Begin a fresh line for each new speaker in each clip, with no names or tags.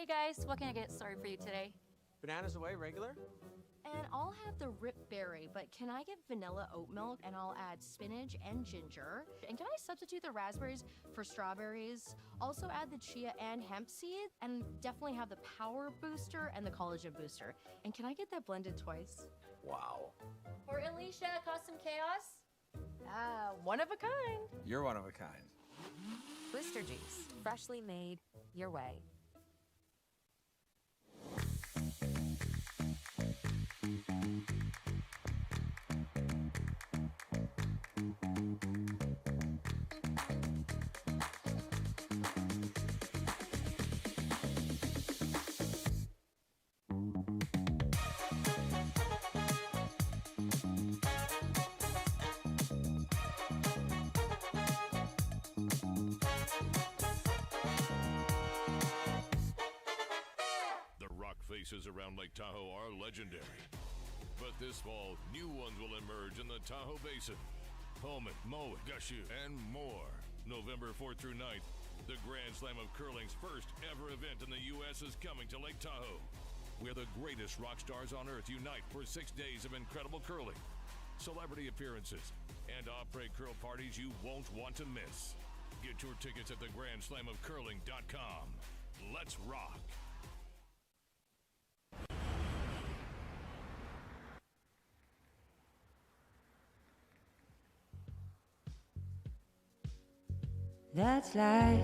Hey guys, what can I get started for you today?
Bananas away, regular?
And I'll have the rip berry, but can I get vanilla oat milk and I'll add spinach and ginger? And can I substitute the raspberries for strawberries? Also add the chia and hemp seed and definitely have the power booster and the collagen booster. And can I get that blended twice?
Wow.
For Alicia, custom chaos? One of a kind.
You're one of a kind.
Booster juice, freshly made, your way.
Faces around Lake Tahoe are legendary. But this fall, new ones will emerge in the Tahoe Basin. Pullman, Mowat, Gushu, and more. November 4th through 9th, the Grand Slam of Curling's first ever event in the U.S. is coming to Lake Tahoe, where the greatest rock stars on earth unite for 6 days of incredible curling, celebrity appearances, and après curl parties you won't want to miss. Get your tickets at thegrandslamofcurling.com. Let's rock.
That's life.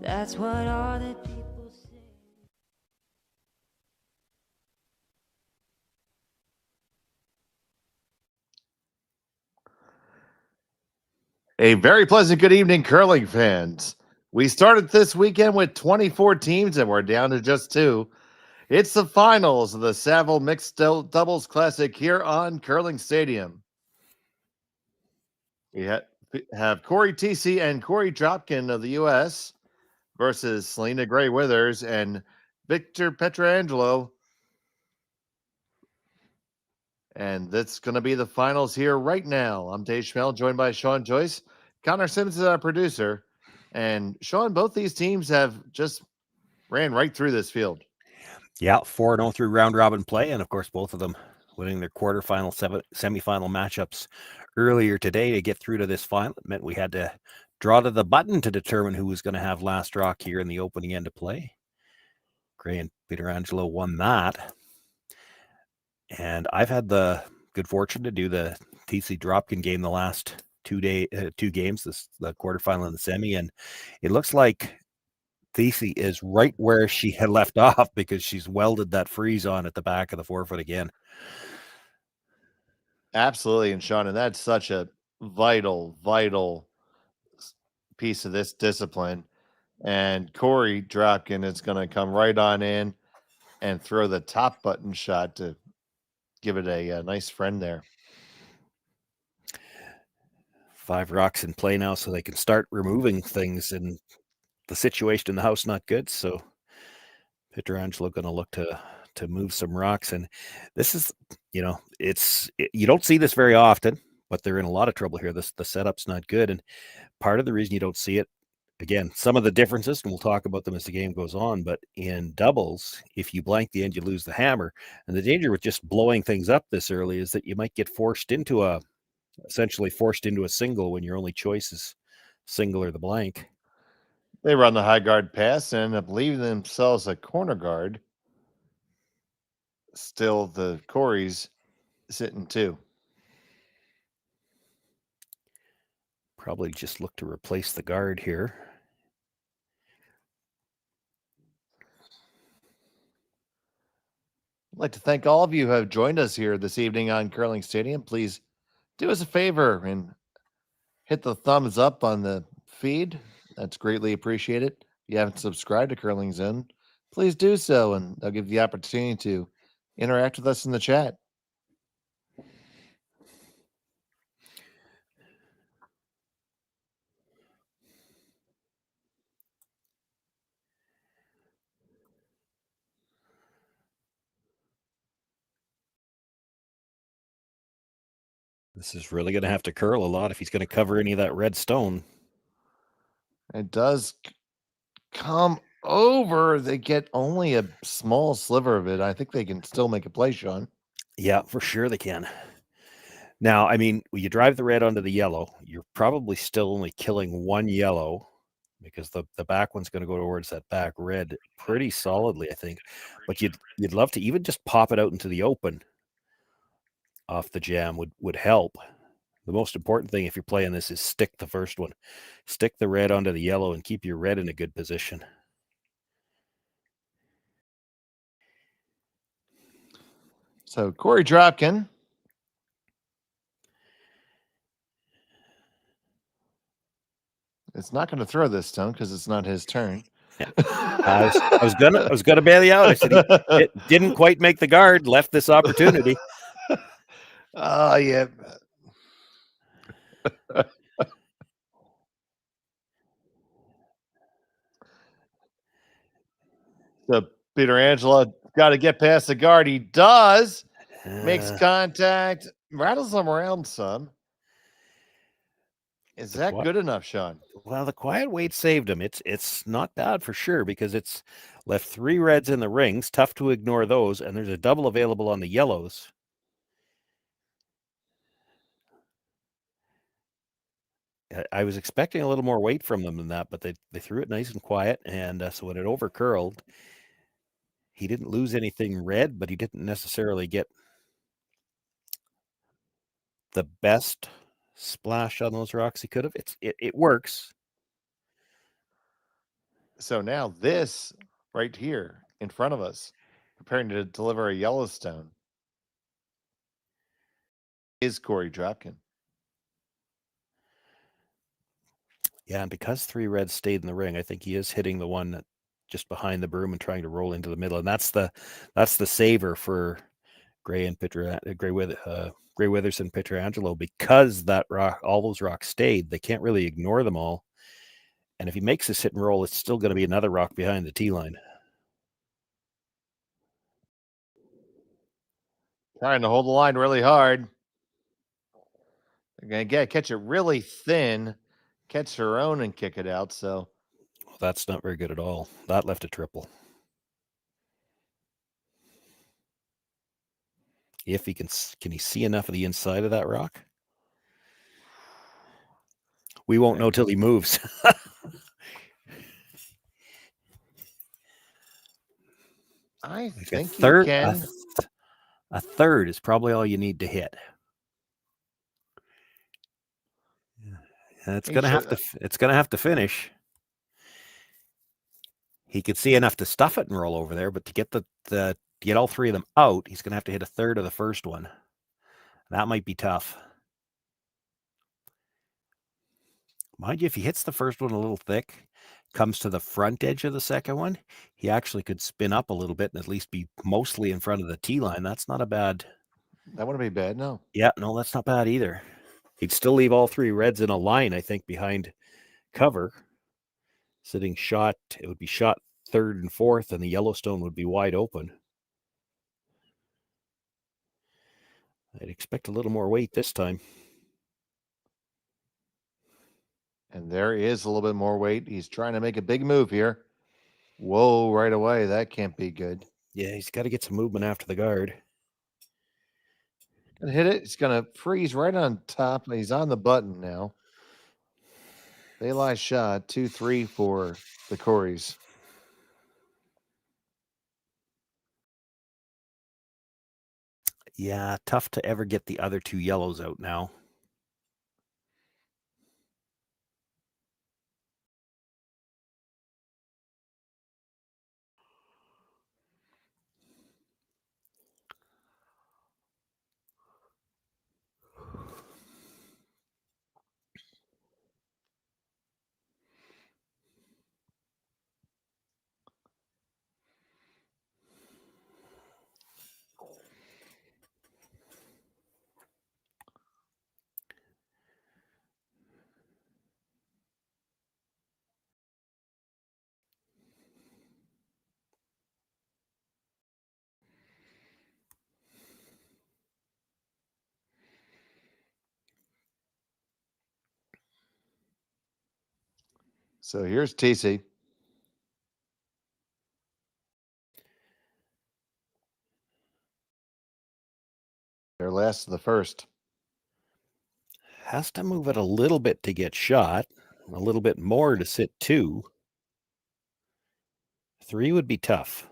That's what all the people say.
A very pleasant good evening, curling fans. We started this weekend with 24 teams and we're down to just 2. It's the finals of the Saville Mixed Doubles Classic here on Curling Stadium. We have Cory Thiesse and Corey Dropkin of the U.S. versus Selena Gray Withers and Victor Pietrangelo. And that's going to be the finals here right now. I'm Dave Schmel, joined by Sean Joyce. Connor Simmons is our producer. And Sean, both these teams have just ran right through this field.
Yeah, 4-0 through round robin play. And of course, both of them winning their quarterfinal, semifinal matchups earlier today to get through to this final. It meant we had to draw to the button to determine who was going to have last rock here in the opening end of play. Gray and Pietrangelo won that. And I've had the good fortune to do the Thiesse Dropkin game the last 2 games, the quarterfinal and the semi, and it looks like Thiesse is right where she had left off because she's welded that freeze on at the back of the forefoot again.
Absolutely, and Sean, and that's such a vital piece of this discipline. And Cory Dropkin is going to come right on in and throw the top button shot to give it a nice friend there.
5 rocks in play now, so they can start removing things, and the situation in the house not good. So Pietrangelo going to look to move some rocks, and this is, you don't see this very often, but they're in a lot of trouble here. The setup's not good, and part of the reason you don't see it, again, some of the differences, and we'll talk about them as the game goes on, but in doubles, if you blank the end, you lose the hammer. And the danger with just blowing things up this early is that you might get essentially forced into a single when your only choice is single or the blank.
They run the high guard pass and end up leaving themselves a corner guard. Still, the Corey's sitting 2.
Probably just look to replace the guard here.
I'd like to thank all of you who have joined us here this evening on Curling Stadium. Please do us a favor and hit the thumbs up on the feed. That's greatly appreciated. If you haven't subscribed to Curling Zone, please do so, and they'll give you the opportunity to interact with us in the chat.
This is really going to have to curl a lot if he's going to cover any of that red stone.
It does come over, they get only a small sliver of it. I think they can still make a play, Sean.
Yeah, for sure they can. Now, I mean, when you drive the red onto the yellow, you're probably still only killing one yellow because the back one's going to go towards that back red pretty solidly, I think. But you'd love to even just pop it out into the open off the jam would help. The most important thing if you're playing this is stick the first one. Stick the red onto the yellow and keep your red in a good position.
So Korey Dropkin. It's not going to throw this stone because it's not his turn.
I was gonna bail you out. I said it didn't quite make the guard, left this opportunity.
Oh yeah. So Pietrangelo got to get past the guard. He does. Makes contact, rattles him around some. Is that good enough, Sean?
Well, the quiet weight saved him. It's not bad for sure because it's left 3 reds in the rings. Tough to ignore those, and there's a double available on the yellows. I was expecting a little more weight from them than that, but they threw it nice and quiet, and so when it overcurled, he didn't lose anything red, but he didn't necessarily get the best splash on those rocks he could have. It works.
So now this right here in front of us, preparing to deliver a Yellowstone, is Cory Dropkin.
Yeah, and because 3 reds stayed in the ring, I think he is hitting the one that just behind the broom and trying to roll into the middle, and that's the saver for Gray and Gray Withers and Pietrangelo, because that rock, all those rocks stayed. They can't really ignore them all, and if he makes this hit and roll, it's still going to be another rock behind the tee line.
Trying to hold the line really hard. They're going to catch it really thin, catch their own and kick it out. So
well, that's not very good at all. That left a triple. If he can he see enough of the inside of that rock? We won't know till he moves.
I
Like
think
third,
you can.
A third is probably all you need to hit. And it's gonna have to finish. He could see enough to stuff it and roll over there, but to get to get all 3 of them out, he's gonna have to hit a third of the first one. That might be tough. Mind you, if he hits the first one a little thick, comes to the front edge of the second one, he actually could spin up a little bit and at least be mostly in front of the tee line. That's not a bad.
That wouldn't be bad, no.
Yeah, no, that's not bad either. He'd still leave all 3 reds in a line, I think, behind cover. Sitting shot, it would be shot 3rd and 4th, and the Yellowstone would be wide open. I'd expect a little more weight this time.
And there is a little bit more weight. He's trying to make a big move here. Whoa, right away. That can't be good.
Yeah, he's got to get some movement after the guard.
Gonna hit it. It's gonna freeze right on top. He's on the button now. They lie shot 2-3 for the Koreys.
Yeah, tough to ever get the other 2 yellows out now.
So here's Thiesse. last of the first.
Has to move it a little bit to get shot, a little bit more to sit 2. 3 would be tough.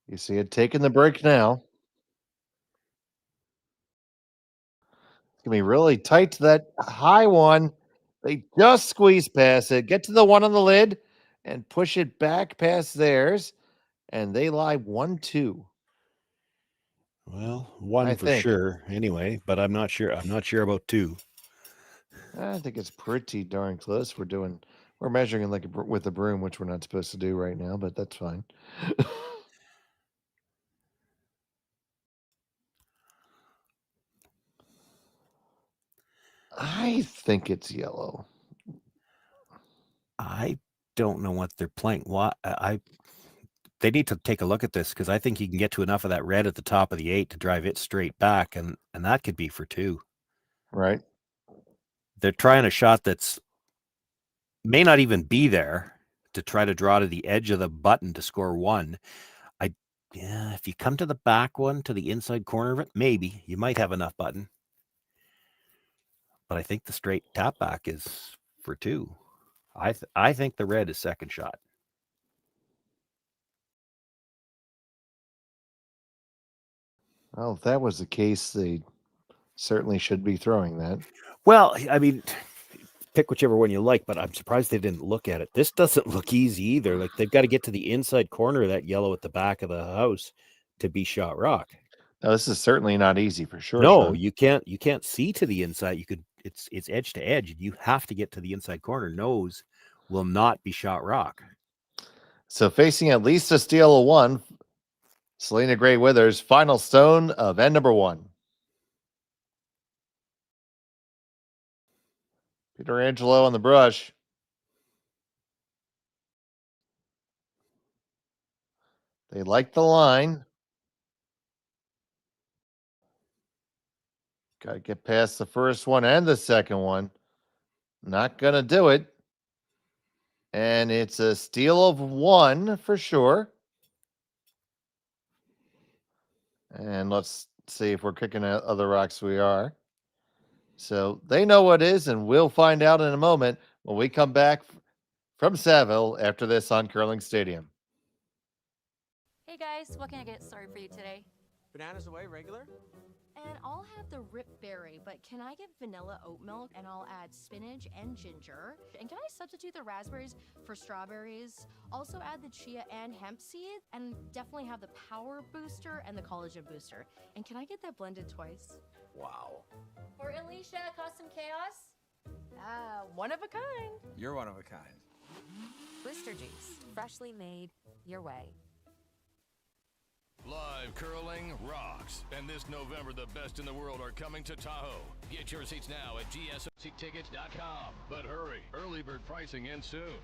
You see it taking the break now. It's going to be really tight to that high one. They just squeeze past it, get to the one on the lid, and push it back past theirs. And they lie 1-2.
Well, 1
I
for
think.
sure anyway, but I'm not sure. I'm not sure about 2.
I think it's pretty darn close. We're measuring like with a broom, which we're not supposed to do right now, but that's fine. I think it's yellow.
I don't know what they're playing. What they need to take a look at this, because I think you can get to enough of that red at the top of the 8 to drive it straight back, and that could be for 2.
Right.
They're trying a shot that's may not even be there to try to draw to the edge of the button to score 1. If you come to the back one, to the inside corner of it, maybe you might have enough button. But I think the straight tap back is for 2. I think the red is second shot.
Well, if that was the case, they certainly should be throwing that.
Well, I mean, pick whichever one you like, but I'm surprised they didn't look at it. This doesn't look easy either. Like, they've got to get to the inside corner of that yellow at the back of the house to be shot rock.
Now, this is certainly not easy for sure.
No,
Sean.
you can't see to the inside. It's edge to edge. You have to get to the inside corner. Nose will not be shot rock.
So facing at least a steal of 1, Serena Gray Withers, final stone of end number 1. Pietrangelo on the brush. They like the line. Got to get past the first one and the second one. Not going to do it. And it's a steal of 1 for sure. And let's see if we're kicking out other rocks. We are. So they know what it is, and we'll find out in a moment when we come back from Saville after this on Curling Stadium.
Hey guys, what can I get started for you today?
Bananas away, regular?
And I'll have the rip berry, but can I get vanilla oat milk and I'll add spinach and ginger? And can I substitute the raspberries for strawberries? Also add the chia and hemp seed, and definitely have the power booster and the collagen booster. And can I get that blended twice?
Wow.
For Alicia, custom chaos? One of a kind.
You're one of a kind.
Blister juice, freshly made your way.
Live curling rocks. And this November, the best in the world are coming to Tahoe. Get your seats now at gsctickets.com. But hurry, early bird pricing ends soon.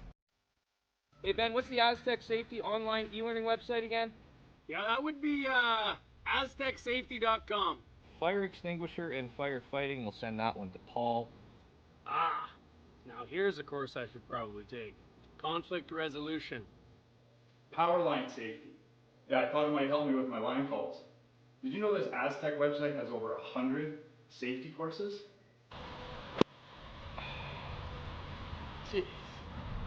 Hey Ben, what's the Aztec Safety online e-learning website again?
Yeah, that would be aztecsafety.com.
Fire extinguisher and firefighting, we'll send that one to Paul.
Now here's a course I should probably take. Conflict resolution.
Power line safety. Yeah, I thought it might help me with my line calls. Did you know this Aztec website has over 100 safety courses?
Jeez.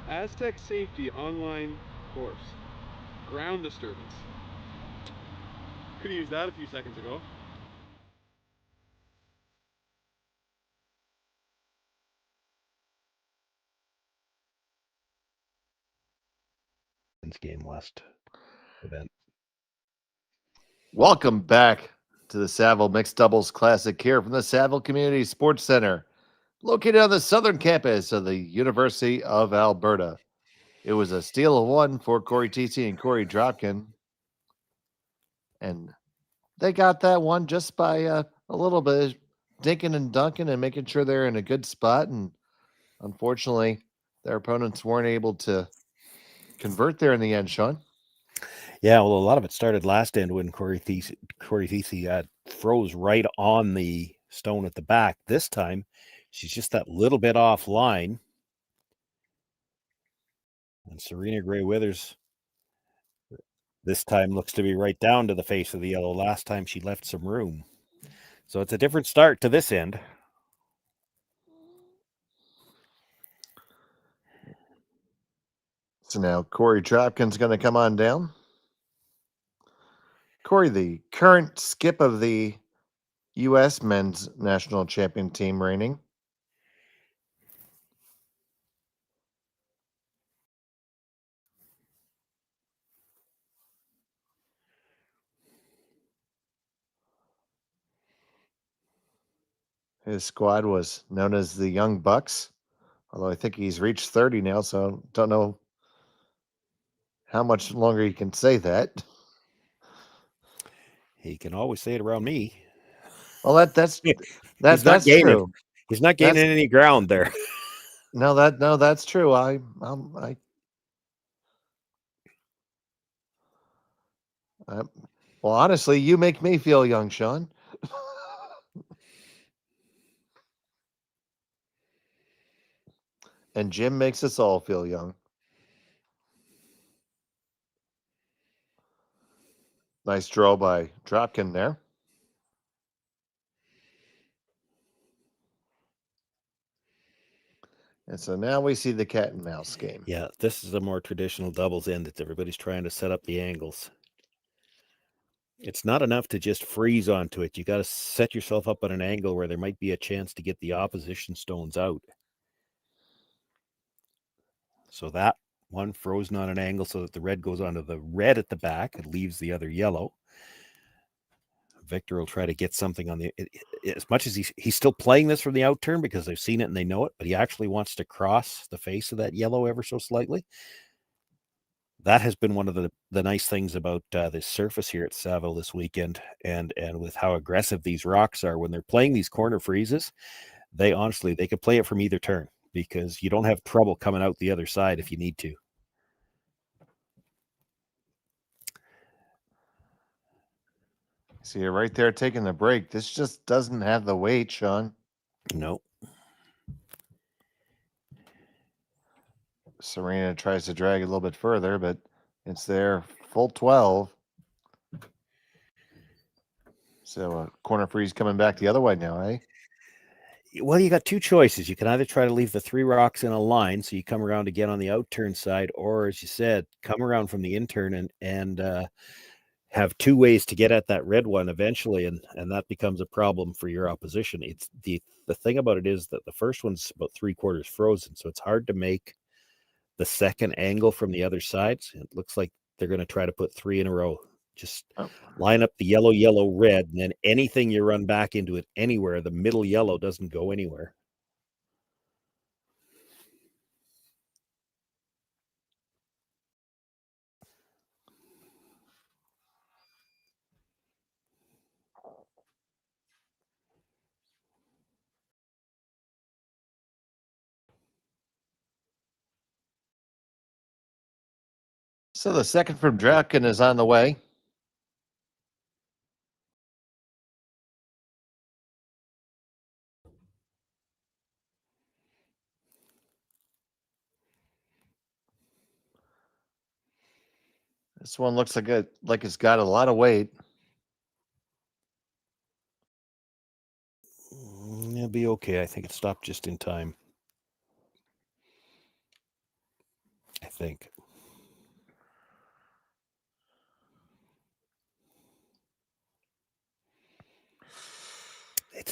Aztec Safety online course. Ground disturbance. Could have used that a few seconds ago.
Game West event.
Welcome back to the Saville Mixed Doubles Classic here from the Saville Community Sports Center, located on the southern campus of the University of Alberta. It was a steal of 1 for Cory Thiesse and Cory Dropkin. And they got that one just by a little bit dinking and dunking and making sure they're in a good spot. And unfortunately, their opponents weren't able to convert there in the end, Sean.
Yeah, well, a lot of it started last end when Cory Thiesse froze right on the stone at the back. This time, she's just that little bit offline. And Serena Gray Withers This time looks to be right down to the face of the yellow. Last time she left some room. So it's a different start to this end.
So now Corey Dropkin's going to come on down. Corey, the current skip of the U.S. men's national champion team reigning. His squad was known as the Young Bucks, although I think he's reached 30 now, so don't know how much longer he can say that.
He can always say it around me.
Well, that's
gaining,
true.
He's not gaining any ground there.
No, that's true. Well, honestly, you make me feel young, Sean. And Jim makes us all feel young. Nice draw by Dropkin there. And so now we see the cat and mouse game.
Yeah, this is a more traditional doubles end that everybody's trying to set up the angles. It's not enough to just freeze onto it. You got to set yourself up at an angle where there might be a chance to get the opposition stones out. So that one frozen on an angle so that the red goes onto the red at the back and leaves the other yellow. Victor will try to get something on the, as much as he's still playing this from the out turn because they've seen it and they know it, but he actually wants to cross the face of that yellow ever so slightly. That has been one of the nice things about this surface here at Saville this weekend, and with how aggressive these rocks are when they're playing these corner freezes. They could play it from either turn because you don't have trouble coming out the other side if you need to.
See, you're right there taking the break. This just doesn't have the weight, Sean.
No.
Serena tries to drag a little bit further, but it's there, full 12. So corner freeze coming back the other way now, eh?
Well, you got two choices. You can either try to leave the three rocks in a line, so you come around again on the out turn side, or as you said, come around from the in turn and have two ways to get at that red one eventually, and that becomes a problem for your opposition. It's the thing about it is that the first one's about 3/4 frozen, so it's hard to make the second angle from the other side. It looks like they're going to try to put three in a row. Just line up the yellow, yellow, red, and then anything you run back into it anywhere, the middle yellow doesn't go anywhere.
So the second from Dropkin is on the way. This one looks like it's got a lot of weight.
It'll be okay. I think it stopped just in time. I think.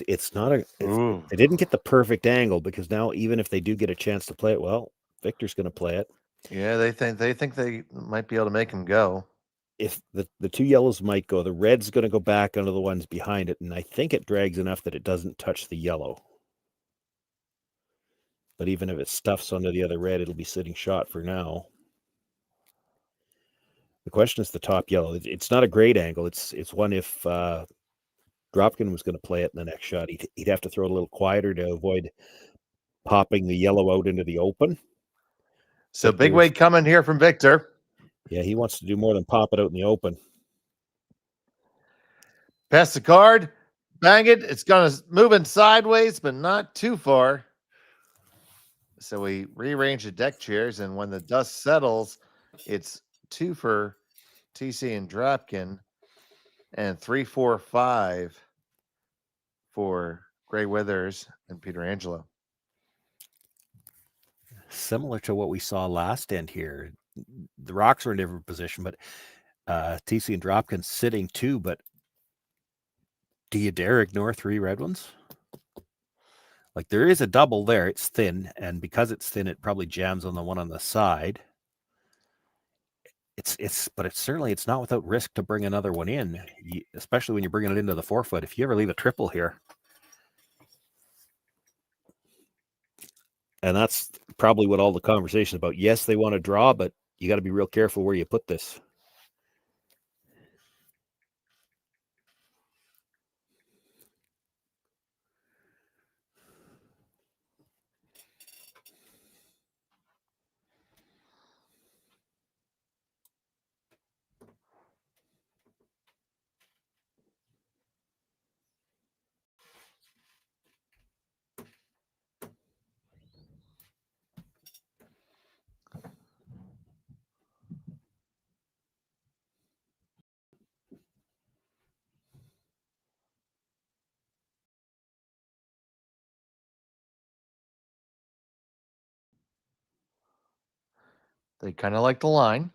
It's not a. They didn't get the perfect angle because now even if they do get a chance to play it, well, Victor's going to play it.
Yeah, they think they might be able to make him go.
If the two yellows might go, the red's going to go back onto the ones behind it, and I think it drags enough that it doesn't touch the yellow. But even if it stuffs onto the other red, it'll be sitting shot for now. The question is the top yellow. It's not a great angle. It's one if Dropkin was going to play it in the next shot, he'd have to throw it a little quieter to avoid popping the yellow out into the open.
So big weight coming here from Victor.
Yeah, he wants to do more than pop it out in the open.
Pass the card, bang it. It's going to move in sideways, but not too far. So we rearrange the deck chairs, and when the dust settles, it's 2 for Thiesse and Dropkin, and 3-4-5 for Gray Withers and Pietrangelo.
Similar to what we saw last end here. The rocks are in different position, but Thiesse and Dropkin sitting too. But do you dare ignore 3 red ones? Like, there is a double there. It's thin, and because it's thin, it probably jams on the one on the side. But it's certainly, it's not without risk to bring another one in, especially when you're bringing it into the 4-foot. If you ever leave a triple here, and that's probably what all the conversation about. Yes, they want to draw, but you got to be real careful where you put this.
They kind of like the line.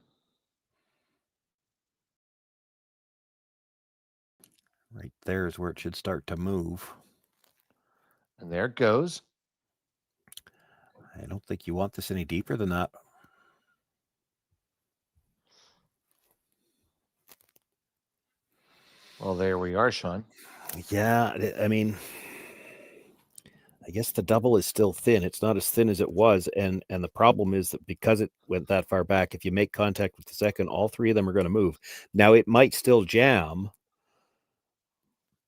Right there is where it should start to move.
And there it goes.
I don't think you want this any deeper than that.
Well, there we are, Sean.
Yeah, I mean, I guess the double is still thin. It's not as thin as it was, and the problem is that because it went that far back, if you make contact with the second, all 3 of them are going to move. Now, it might still jam,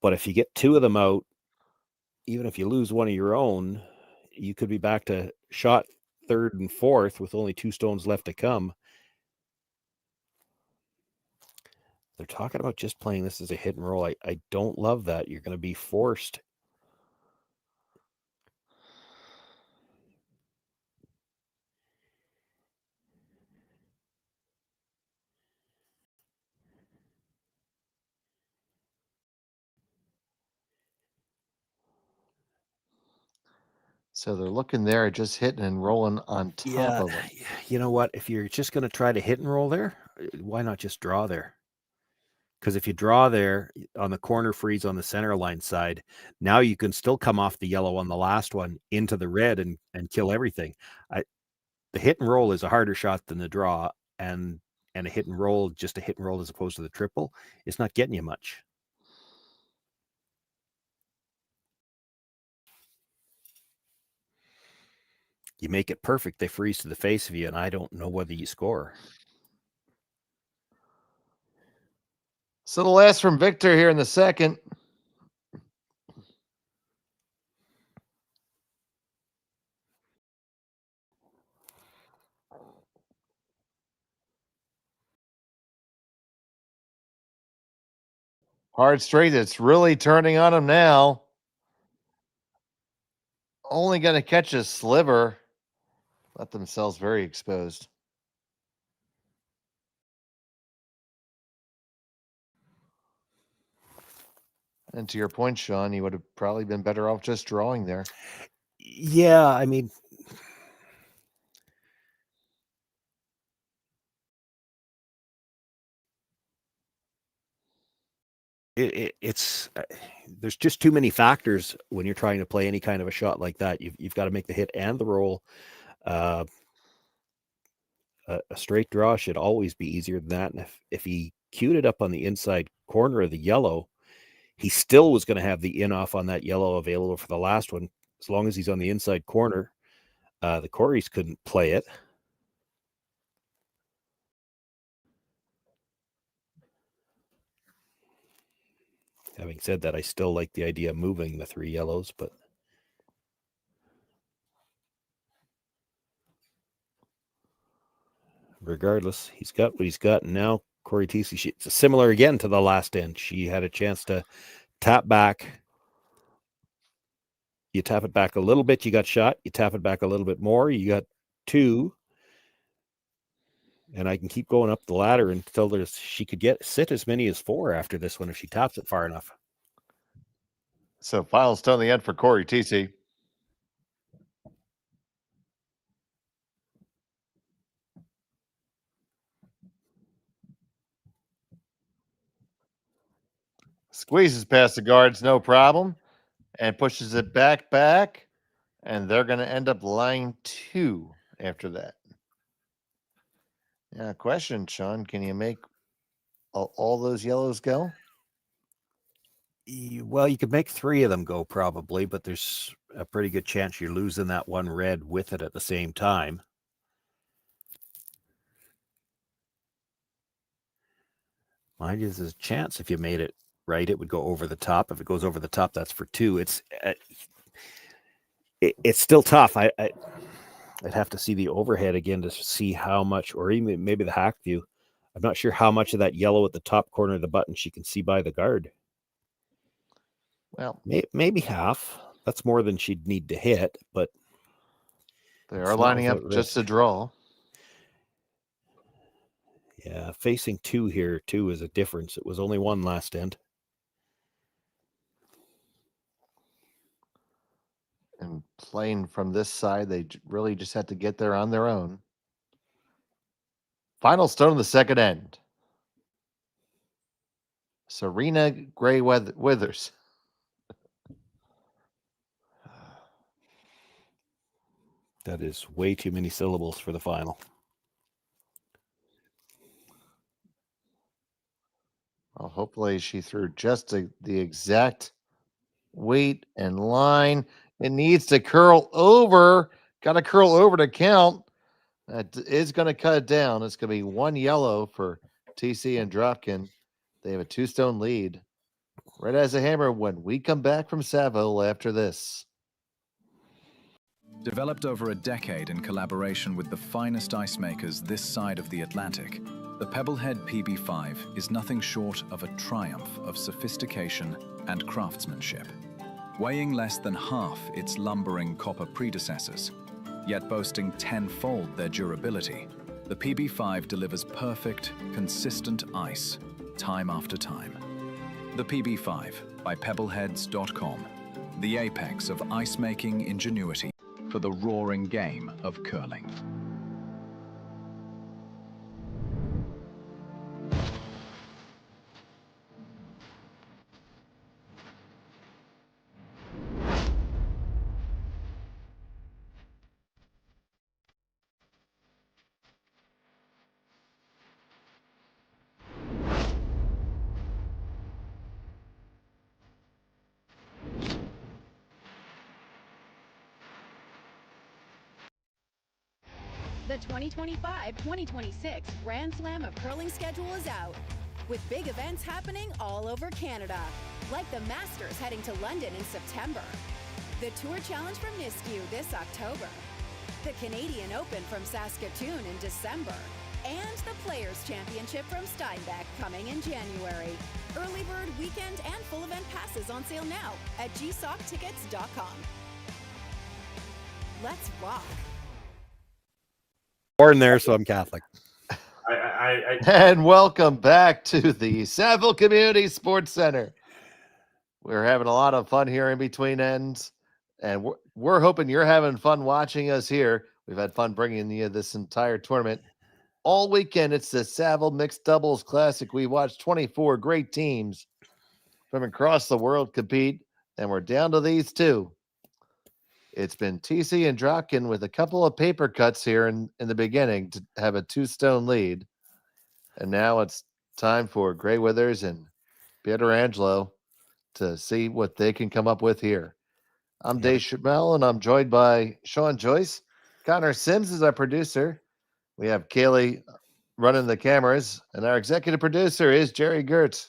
but if you get 2 of them out, even if you lose one of your own, you could be back to shot 3rd and 4th with only 2 stones left to come. They're talking about just playing this as a hit and roll. I don't love that. You're going to be forced.
So they're looking there at just hitting and rolling on top of it.
You know what? If you're just going to try to hit and roll there, why not just draw there? Because if you draw there on the corner freeze on the center line side, now you can still come off the yellow on the last one into the red and kill everything. The hit and roll is a harder shot than the draw, and a hit and roll, just a hit and roll as opposed to the triple, it's not getting you much. You make it perfect, they freeze to the face of you, and I don't know whether you score.
So the last from Victor here in the second. Hard straight. It's really turning on him now. Only going to catch a sliver. Let themselves very exposed. And to your point, Sean, you would have probably been better off just drawing there.
Yeah, I mean, it's there's just too many factors when you're trying to play any kind of a shot like that. You've got to make the hit and the roll. A straight draw should always be easier than that. And if he queued it up on the inside corner of the yellow, he still was going to have the in off on that yellow available for the last one. As long as he's on the inside corner, the Koreys couldn't play it. Having said that, I still like the idea of moving the 3 yellows, but regardless, he's got what he's got. And now Cory Thiesse, it's similar again to the last end. She had a chance to tap back. You tap it back a little bit, you got shot. You tap it back a little bit more, you got 2. And I can keep going up the ladder until she could sit as many as 4 after this one if she tops it far enough.
So final stone in the end for Korey Thiesse. Squeezes past the guards, no problem, and pushes it back, and they're going to end up line 2 after that. Yeah, question, Sean, can you make all those yellows go?
Well, you could make 3 of them go probably, but there's a pretty good chance you're losing that one red with it at the same time. Mind you, there's a chance if you made it right, it would go over the top. If it goes over the top, that's for 2. It's still tough. I'd have to see the overhead again to see how much, or even maybe the hack view. I'm not sure how much of that yellow at the top corner of the button she can see by the guard.
Well,
maybe half. That's more than she'd need to hit, but
they are lining up just to draw.
Yeah, facing 2 here, 2 is a difference. It was only 1 last end.
And playing from this side, they really just had to get there on their own. Final stone in the second end. Serena Gray Withers.
That is way too many syllables for the final.
Well, hopefully she threw just the exact weight and line. It needs to curl over. Got to curl over to count. That is going to cut it down. It's going to be 1 yellow for Thiesse and Dropkin. They have a 2-stone lead. Red as a hammer when we come back from Saville after this.
Developed over a decade in collaboration with the finest ice makers this side of the Atlantic, the Pebblehead PB5 is nothing short of a triumph of sophistication and craftsmanship. Weighing less than half its lumbering copper predecessors, yet boasting 10-fold their durability, the PB5 delivers perfect, consistent ice, time after time. The PB5 by Pebbleheads.com, the apex of ice-making ingenuity for the roaring game of curling.
The 2025-2026 Grand Slam of Curling schedule is out, with big events happening all over Canada, like the Masters heading to London in September, the Tour Challenge from Nisku this October, the Canadian Open from Saskatoon in December, and the Players' Championship from Steinbach coming in January. Early bird weekend and full event passes on sale now at gsoctickets.com. Let's rock.
Born there, so I'm Catholic.
And welcome back to the Saville Community Sports Center. We're having a lot of fun here in between ends, and we're hoping you're having fun watching us here. We've had fun bringing you this entire tournament. All weekend, it's the Saville Mixed Doubles Classic. We watched 24 great teams from across the world compete, and we're down to these 2. It's been Thiesse and Dropkin with a couple of paper cuts here in the beginning to have a 2-stone lead. And now it's time for Gray Withers and Pietrangelo to see what they can come up with here. I'm Dave Chabelle, and I'm joined by Sean Joyce. Connor Sims is our producer. We have Kaylee running the cameras, and our executive producer is Jerry Gertz.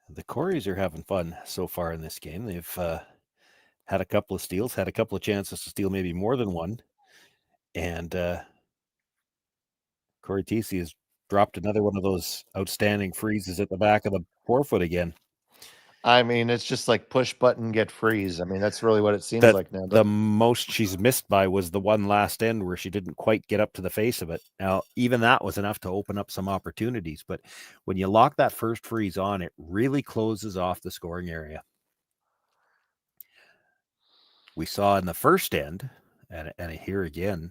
The Coreys are having fun so far in this game. They've had a couple of steals, had a couple of chances to steal maybe more than one. And Cory Thiesse has dropped another one of those outstanding freezes at the back of the forefoot again.
I mean, it's just like push button, get freeze. I mean, that's really what it seems
That
like now.
the most she's missed by was the one last end where she didn't quite get up to the face of it. Now, even that was enough to open up some opportunities. But when you lock that first freeze on, it really closes off the scoring area. We saw in the first end, and here again,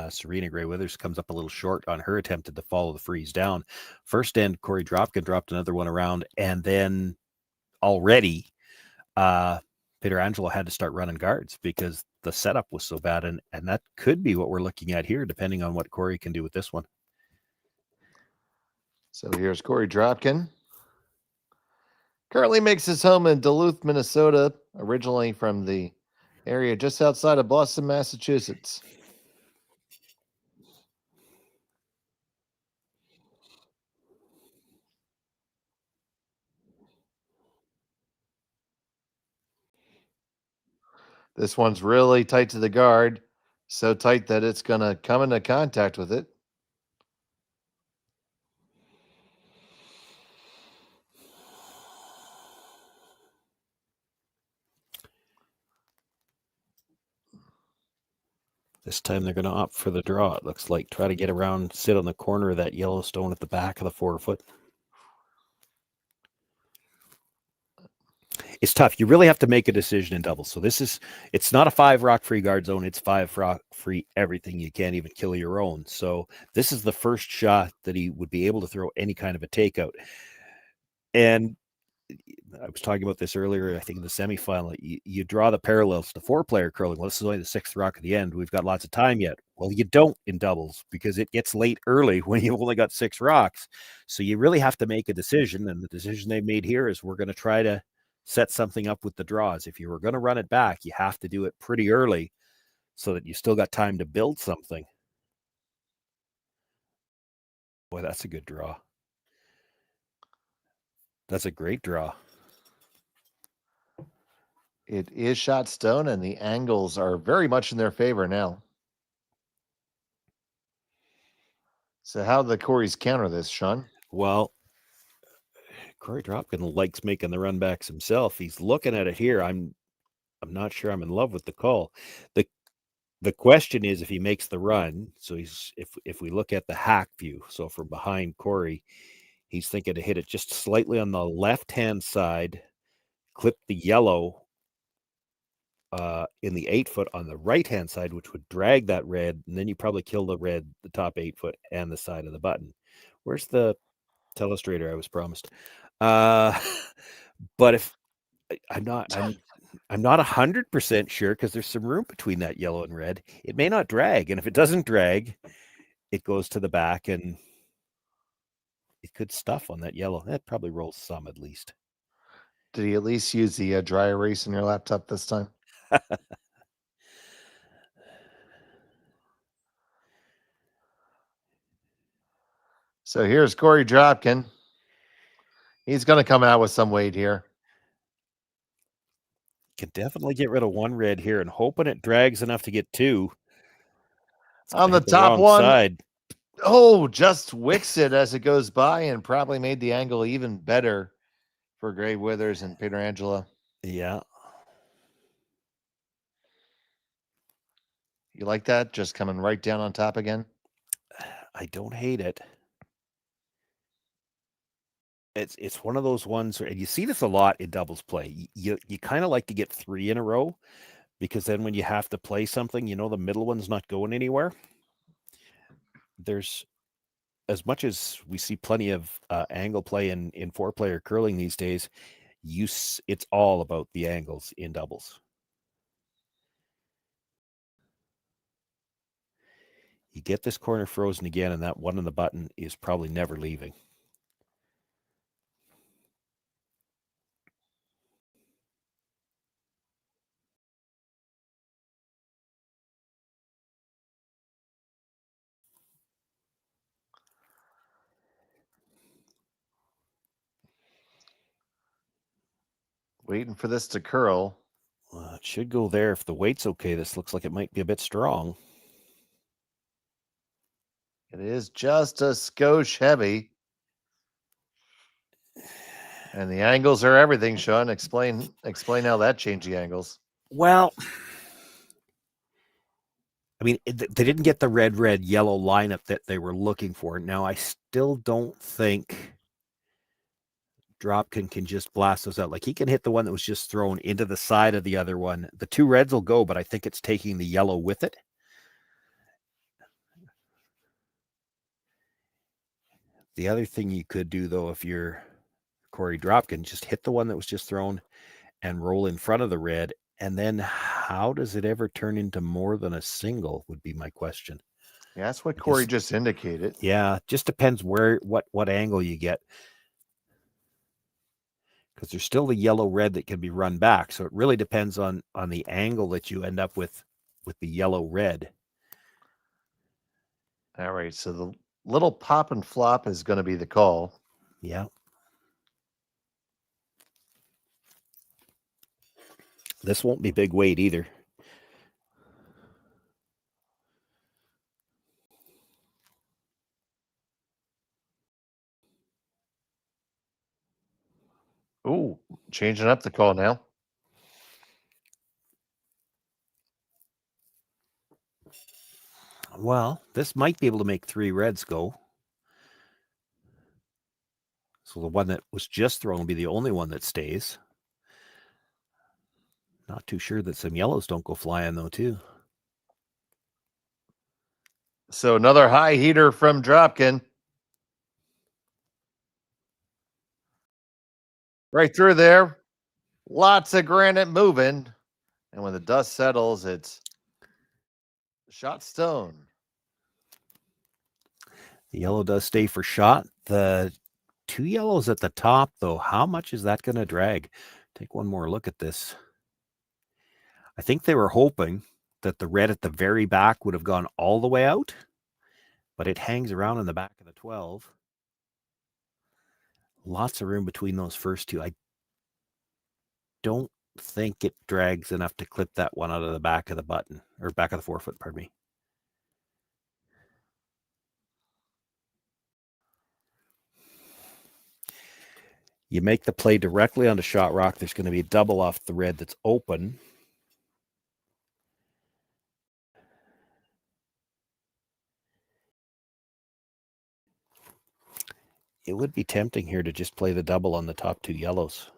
Serena Gray Withers comes up a little short on her attempt to follow the freeze down. First end, Cory Dropkin dropped another one around, and then already Pietrangelo had to start running guards because the setup was so bad, and that could be what we're looking at here, depending on what Korey can do with this one.
So here's Cory Dropkin. Currently makes his home in Duluth, Minnesota, originally from the area just outside of Boston, Massachusetts. This one's really tight to the guard, so tight that it's going to come into contact with it.
This time they're going to opt for the draw, it looks like. Try to get around, sit on the corner of that yellow stone at the back of the 4-foot. It's tough. You really have to make a decision in doubles. So it's not a 5 rock free guard zone. It's 5 rock free everything. You can't even kill your own. So this is the first shot that he would be able to throw any kind of a takeout. And I was talking about this earlier, I think in the semifinal, you draw the parallels to 4-player curling. Well, this is only the 6th rock at the end. We've got lots of time yet. Well, you don't in doubles because it gets late early when you've only got 6 rocks. So you really have to make a decision. And the decision they made here is we're going to try to set something up with the draws. If you were going to run it back, you have to do it pretty early so that you still got time to build something. Boy, that's a good draw. That's a great draw.
It is shot stone, and the angles are very much in their favor now. So how do the Coreys counter this, Sean?
Well, Cory Dropkin likes making the runbacks himself. He's looking at it here. I'm not sure I'm in love with the call. The question is if he makes the run. So if we look at the hack view, so from behind Korey, he's thinking to hit it just slightly on the left-hand side, clip the yellow in the 8-foot on the right-hand side, which would drag that red, and then you probably kill the red, the top 8-foot, and the side of the button. Where's the telestrator I was promised? But if I'm not 100% sure because there's some room between that yellow and red. It may not drag, and if it doesn't drag, it goes to the back, and it could stuff on that yellow. That probably rolls some at least.
Did he at least use the dry erase in your laptop this time? So here's Cory Dropkin. He's going to come out with some weight here.
Can definitely get rid of one red here and hoping it drags enough to get 2.
On the top one.
Side.
Oh, just wicks it as it goes by and probably made the angle even better for Gray Withers and Pietrangelo.
Yeah.
You like that? Just coming right down on top again?
I don't hate it. It's one of those ones, and you see this a lot in doubles play. You kind of like to get 3 in a row because then when you have to play something, you know the middle one's not going anywhere. There's, as much as we see plenty of angle play in 4-player curling these days, it's all about the angles in doubles. You get this corner frozen again, and that one on the button is probably never leaving.
Waiting for this to curl.
It should go there if the weight's okay. This looks like it might be a bit strong.
It is just a skosh heavy. And the angles are everything, Sean. Explain how that changed the angles.
Well, I mean, they didn't get the red, yellow lineup that they were looking for. Now, I still don't think Dropkin can just blast those out. Like, he can hit the one that was just thrown into the side of the other one. The two reds will go, but I think it's taking the yellow with it. The other thing you could do, though, if you're Corey Dropkin, just hit the one that was just thrown and roll in front of the red. And then how does it ever turn into more than a single would be my question.
Yeah, that's what Corey just indicated.
Yeah, just depends what angle you get. Because there's still the yellow-red that can be run back. So it really depends on the angle that you end up with the yellow-red.
All right, so the little pop and flop is going to be the call.
Yeah. This won't be big weight either.
Ooh, changing up the call now.
Well, this might be able to make 3 reds go. So the one that was just thrown will be the only one that stays. Not too sure that some yellows don't go flying, though, too.
So another high heater from Dropkin. Right through there. Lots of granite moving. And when the dust settles, it's shot stone.
The yellow does stay for shot. The 2 yellows at the top, though, how much is that going to drag? Take one more look at this. I think they were hoping that the red at the very back would have gone all the way out, but it hangs around in the back of the 12. Lots of room between those first two. I don't think it drags enough to clip that one out of the back of the button, or back of the forefoot, pardon me. You make the play directly onto shot rock. There's going to be a double off the red that's open. It would be tempting here to just play the double on the top 2 yellows.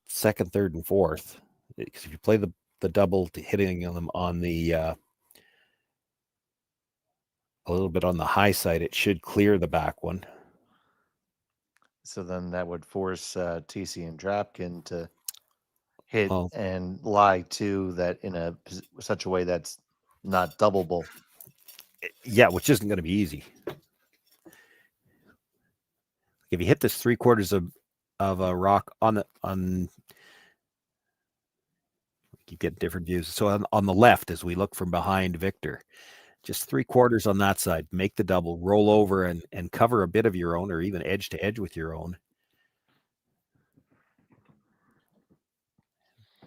Second, third, and fourth. Because if you play the double hitting them on the a little bit on the high side, it should clear the back one.
So then that would force Thiesse and Dropkin to hit and lie to that in such a way that's not doubleable.
Yeah, which isn't going to be easy. If you hit this 3/4 of a rock on you get different views. So on the left, as we look from behind Victor, just 3/4 on that side, make the double, roll over and cover a bit of your own, or even edge to edge with your own.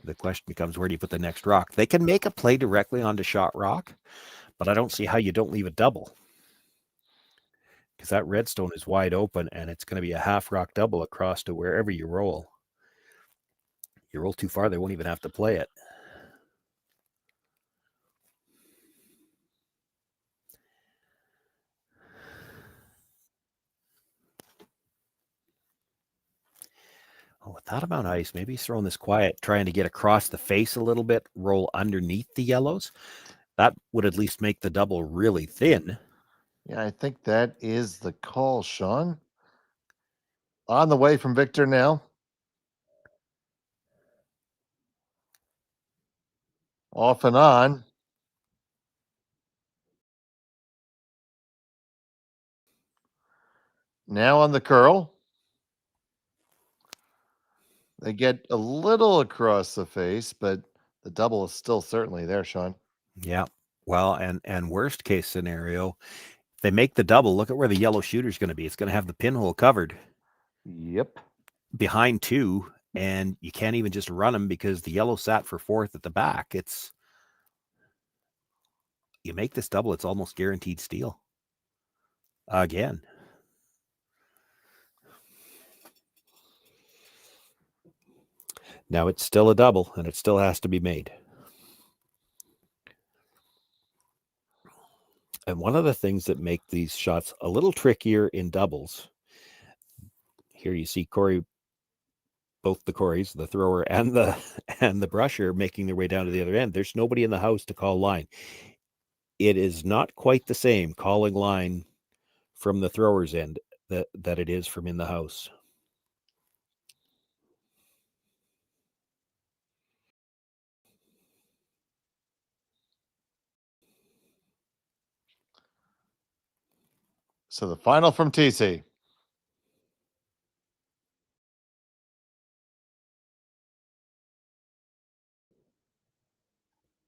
The question becomes, where do you put the next rock? They can make a play directly onto shot rock, but I don't see how you don't leave a double. Because that redstone is wide open, and it's going to be a half rock double across to wherever you roll. You roll too far, they won't even have to play it. Oh, with that amount of ice, maybe he's throwing this quiet, trying to get across the face a little bit, roll underneath the yellows. That would at least make the double really thin.
Yeah, I think that is the call, Sean. On the way from Victor now. Off and on. Now on the curl. They get a little across the face, but the double is still certainly there, Sean.
Yeah. Well, and worst case scenario, if they make the double, look at where the yellow shooter is going to be. It's going to have the pinhole covered.
Yep.
Behind 2, and you can't even just run them because the yellow sat for 4th at the back. You make this double, it's almost guaranteed steal. Again. Now it's still a double, and it still has to be made. And one of the things that make these shots a little trickier in doubles, here you see Korey, both the Koreys, the thrower and the brusher, making their way down to the other end. There's nobody in the house to call line. It is not quite the same calling line from the thrower's end that it is from in the house.
So the final from Thiesse.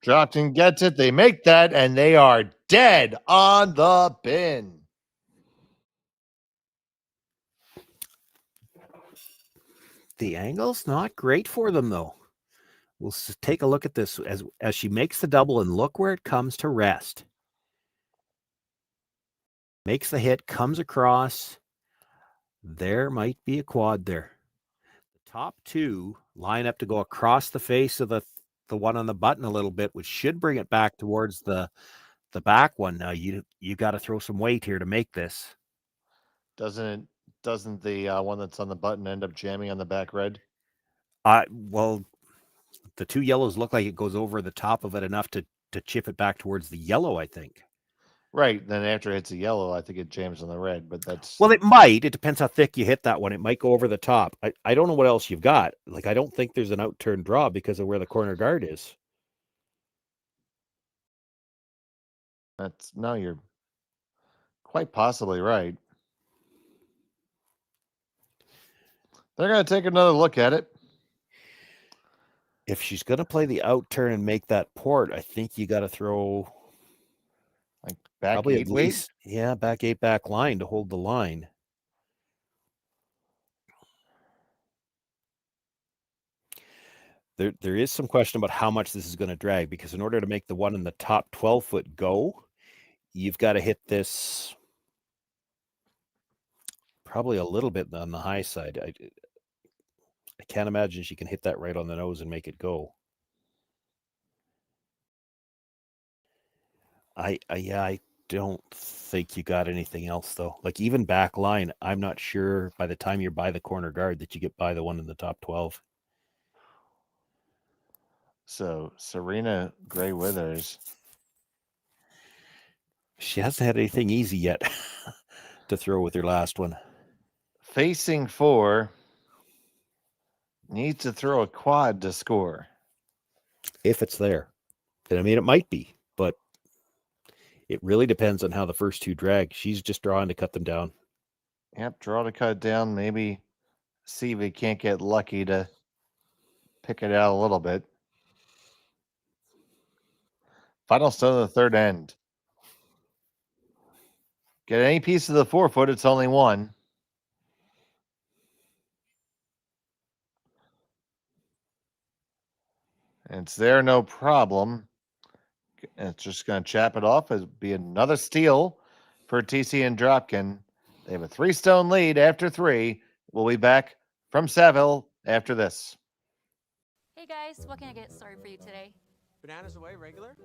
Dropkin gets it. They make that, and they are dead on the bin.
The angle's not great for them, though. We'll take a look at this as she makes the double, and look where it comes to rest. Makes the hit, comes across. There might be a quad there. The top two line up to go across the face of the one on the button a little bit, which should bring it back towards the back one. Now you got to throw some weight here to make this.
Doesn't the one that's on the button end up jamming on the back red?
Well, the two yellows look like it goes over the top of it enough to chip it back towards the yellow, I think.
Right. Then after it hits the yellow, I think it jams on the red, but that's...
Well, it might. It depends how thick you hit that one. It might go over the top. I don't know what else you've got. Like, I don't think there's an out-turn draw because of where the corner guard is.
No, you're quite possibly right. They're going to take another look at it.
If she's going to play the out-turn and make that port, I think you got to throw...
like back
probably
eight
at least, yeah, back eight, back line to hold the line. There is some question about how much this is going to drag, because in order to make the one in the top 12-foot go, you've got to hit this probably a little bit on the high side. I can't imagine she can hit that right on the nose and make it go. I don't think you got anything else, though. Like, even back line, I'm not sure by the time you're by the corner guard that you get by the one in the top 12.
So Serena Gray Withers,
she hasn't had anything easy yet to throw with her last one.
facing four, needs to throw a quad to score.
If it's there. And I mean, it might be, but it really depends on how the first two drag. She's just drawing to cut them down.
Yep, draw to cut down. Maybe see if he can't get lucky to pick it out a little bit. Final stone of the third end. Get any piece of the 4 foot, it's only one. It's there, no problem. It's just going to chap it off. It'll be another steal for Thiesse and Dropkin. They have a 3-stone lead after 3. We'll be back from Saville after this.
Hey guys, what can I get started for you today?
Bananas away, regular?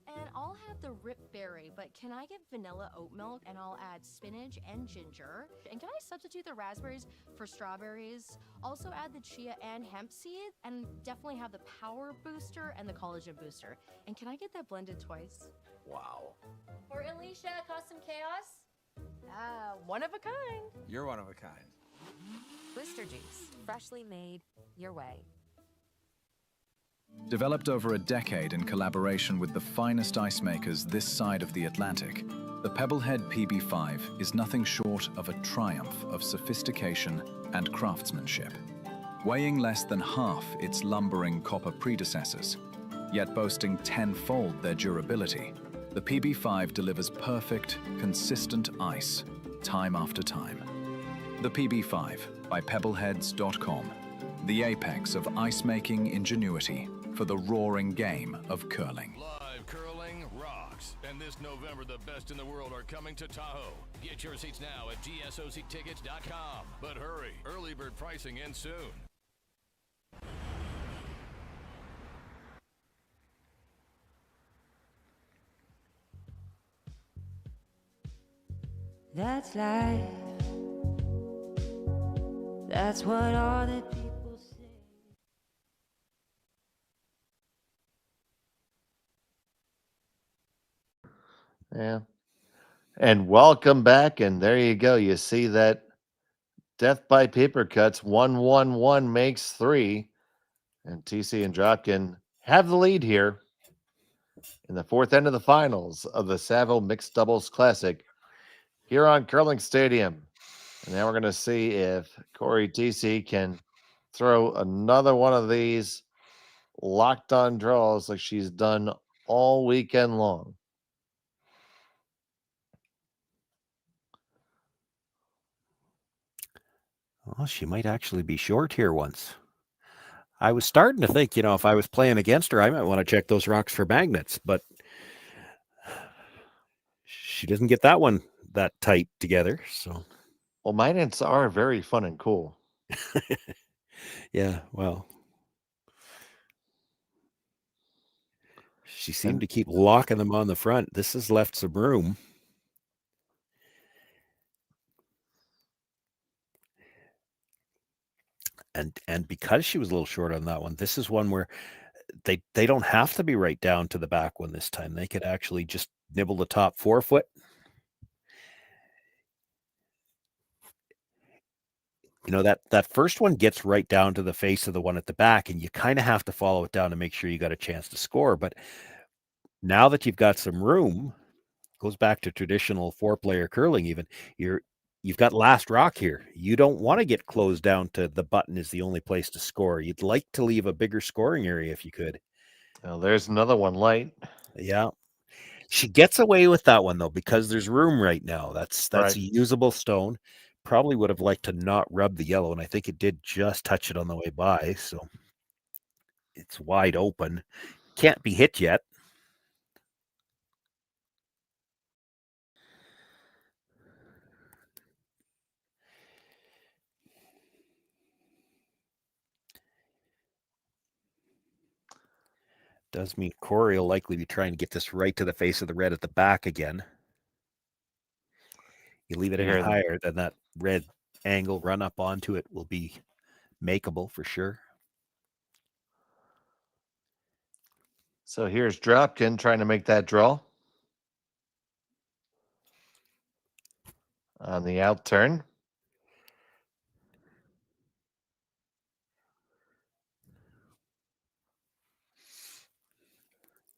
And I'll have the rip berry, but can I get vanilla oat milk and I'll add spinach and ginger? And can I substitute the raspberries for strawberries? Also add the chia and hemp seed, and definitely have the power booster and the collagen booster. And can I get that blended twice?
Wow.
For Alicia, Custom Chaos? One of a kind.
You're one of a kind.
Booster juice, freshly made your way.
Developed over a decade in collaboration with the finest ice makers this side of the Atlantic, the Pebblehead PB5 is nothing short of a triumph of sophistication and craftsmanship. Weighing less than half its lumbering copper predecessors, yet boasting 10-fold their durability, the PB5 delivers perfect, consistent ice, time after time. The PB5 by Pebbleheads.com, the apex of ice-making ingenuity for the roaring game of curling.
Live curling rocks. And this November, the best in the world are coming to Tahoe. Get your seats now at gsoctickets.com. But hurry, early bird pricing ends soon.
That's life. That's what all the people say.
Yeah. And welcome back. And there you go. You see that death by paper cuts 1-1-1 makes 3. And Thiesse and Dropkin have the lead here in the fourth end of the finals of the Saville Mixed Doubles Classic here on Curling Stadium. And now we're going to see if Cory Thiesse can throw another one of these locked on draws like she's done all weekend long.
Well, she might actually be short here once. I was starting to think, if I was playing against her, I might want to check those rocks for magnets, but she doesn't get that one that tight together. So,
well, magnets are very fun and cool.
Yeah, well, she seemed to keep locking them on the front. This has left some room. And because she was a little short on that one, this is one where they don't have to be right down to the back one this time. They could actually just nibble the top 4 foot. That first one gets right down to the face of the one at the back, and you kind of have to follow it down to make sure you got a chance to score. But now that you've got some room, goes back to traditional 4-player curling even, you've got last rock here. You don't want to get closed down to the button is the only place to score. You'd like to leave a bigger scoring area if you could.
Well, there's another one light.
Yeah. She gets away with that one, though, because there's room right now. That's
Right.
a usable stone. Probably would have liked to not rub the yellow, and I think it did just touch it on the way by, so it's wide open. Can't be hit yet. Does mean Korey will likely be trying to get this right to the face of the red at the back again. You leave it any higher than that red angle run up onto it will be makeable for sure.
So here's Dropkin trying to make that draw. On the out turn.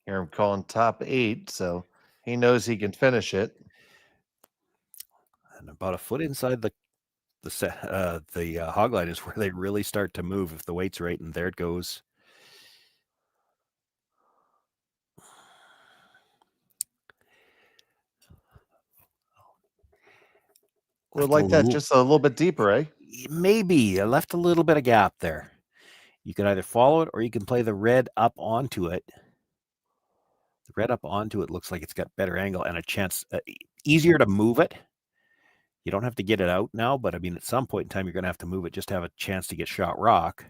Here I'm calling top 8, so he knows he can finish it.
And about a foot inside the hog line is where they really start to move if the weight's right, and there it goes.
Would like that just a little bit deeper, eh?
Maybe. I left a little bit of gap there. You can either follow it or you can play the red up onto it. The red up onto it looks like it's got better angle and a chance, easier to move it. You don't have to get it out now, but I mean, at some point in time, you're going to have to move it just to have a chance to get shot rock.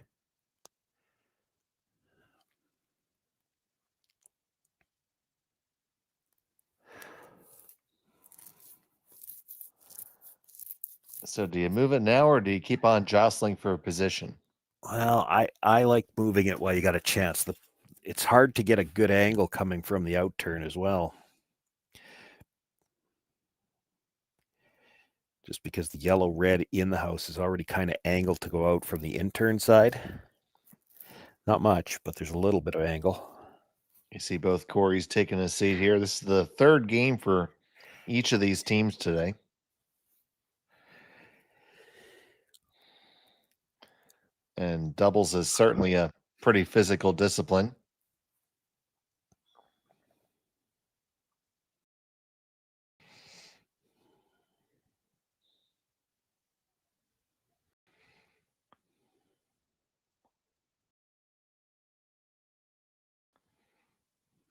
So do you move it now or do you keep on jostling for a position?
Well, I like moving it while you got a chance. It's hard to get a good angle coming from the out turn as well. Just because the yellow-red in the house is already kind of angled to go out from the in-turn side. Not much, but there's a little bit of angle.
You see both Corey's taking a seat here. This is the third game for each of these teams today. And doubles is certainly a pretty physical discipline.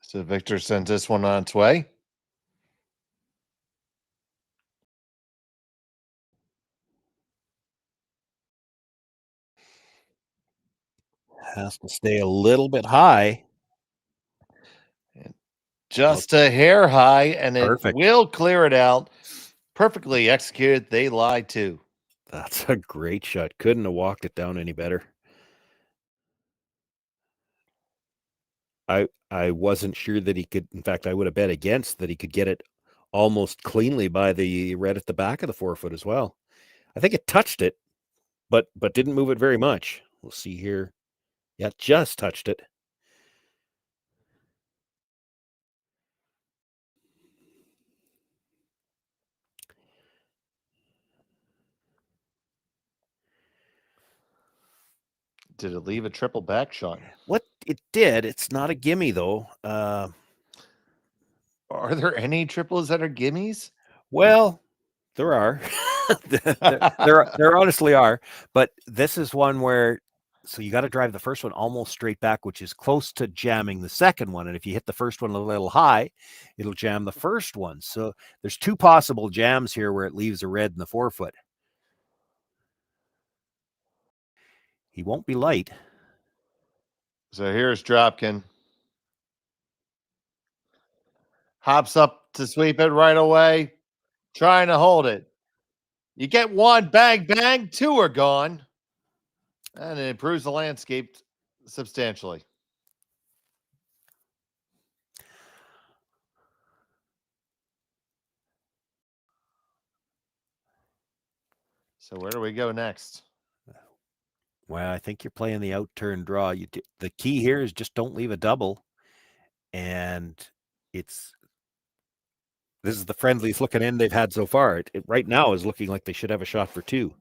So Victor sends this one on its way.
Has to stay a little bit high.
Just a hair high, and it will clear it out. Perfectly executed. They lie too.
That's a great shot. Couldn't have walked it down any better. I wasn't sure that he could. In fact, I would have bet against that he could get it almost cleanly by the red at the back of the 4-foot as well. I think it touched it, but didn't move it very much. We'll see here. Yeah, just touched it.
Did it leave a triple back shot?
What it did, it's not a gimme though.
Are there any triples that are gimmies?
Well, there are. there honestly are. But this is one where, so you got to drive the first one almost straight back, which is close to jamming the second one. And if you hit the first one a little high, it'll jam the first one. So there's two possible jams here where it leaves a red in the 4-foot. He won't be light.
So here's Dropkin. Hops up to sweep it right away, trying to hold it. You get one, bang, bang, two are gone. And it improves the landscape substantially. So where do we go next?
Well, I think you're playing the out turn draw. The key here is just don't leave a double. And this is the friendliest looking end they've had so far. It right now is looking like they should have a shot for two.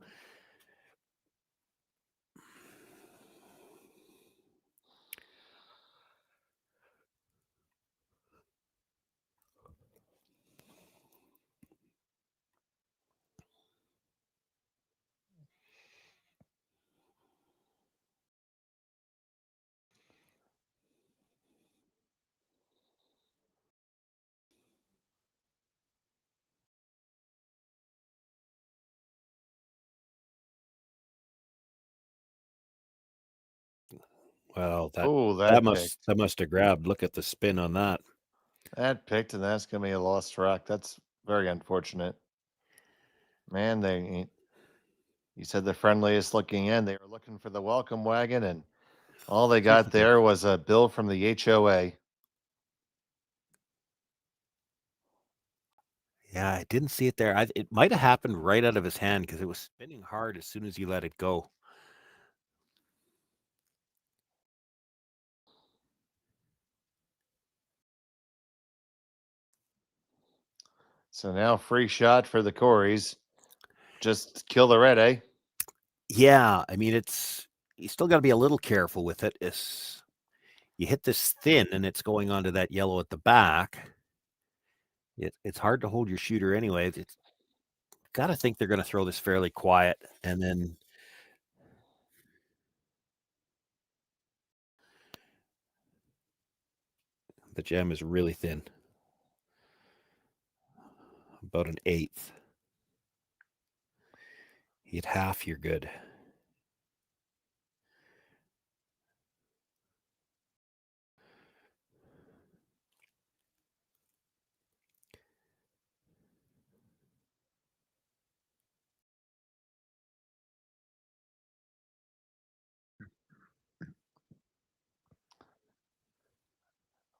Well, that must have grabbed. Look at the spin on that.
That picked, and that's going to be a lost rock. That's very unfortunate. Man, you said the friendliest looking end. They were looking for the welcome wagon, and all they got there was a bill from the HOA.
Yeah, I didn't see it there. It might have happened right out of his hand because it was spinning hard as soon as you let it go.
So now free shot for the Coreys. Just kill the red, eh?
Yeah, I mean, you still got to be a little careful with it. You hit this thin and it's going onto that yellow at the back. It's hard to hold your shooter anyway. It's got to think they're going to throw this fairly quiet, and then the jam is really thin, about an eighth. Hit half, you're good.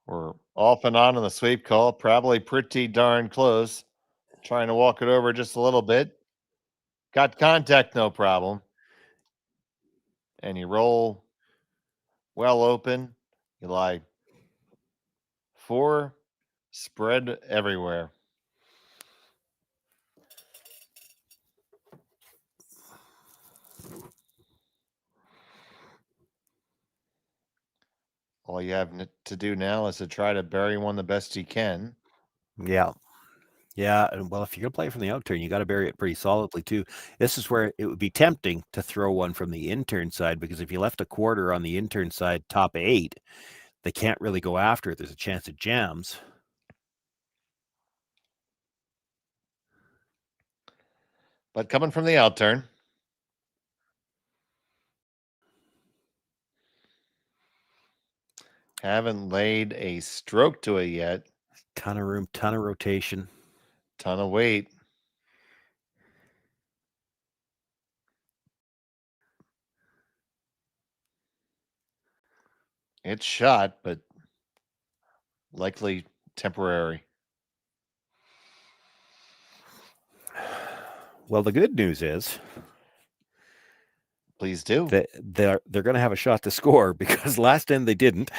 We're off and on the sweep call. Probably pretty darn close. Trying to walk it over just a little bit. Got contact, no problem. And you roll well open. You lie 4, spread everywhere. All you have to do now is to try to bury one the best you can.
Yeah. Yeah, and well, if you're going to play from the out turn, you got to bury it pretty solidly too. This is where it would be tempting to throw one from the in turn side, because if you left a quarter on the in turn side, top 8, they can't really go after it. There's a chance it jams.
But coming from the out turn. Haven't laid a stroke to it yet.
Ton of room, ton of rotation.
Ton of weight. It's shot, but likely temporary.
Well, the good news is,
please do.
That they're going to have a shot to score, because last end they didn't,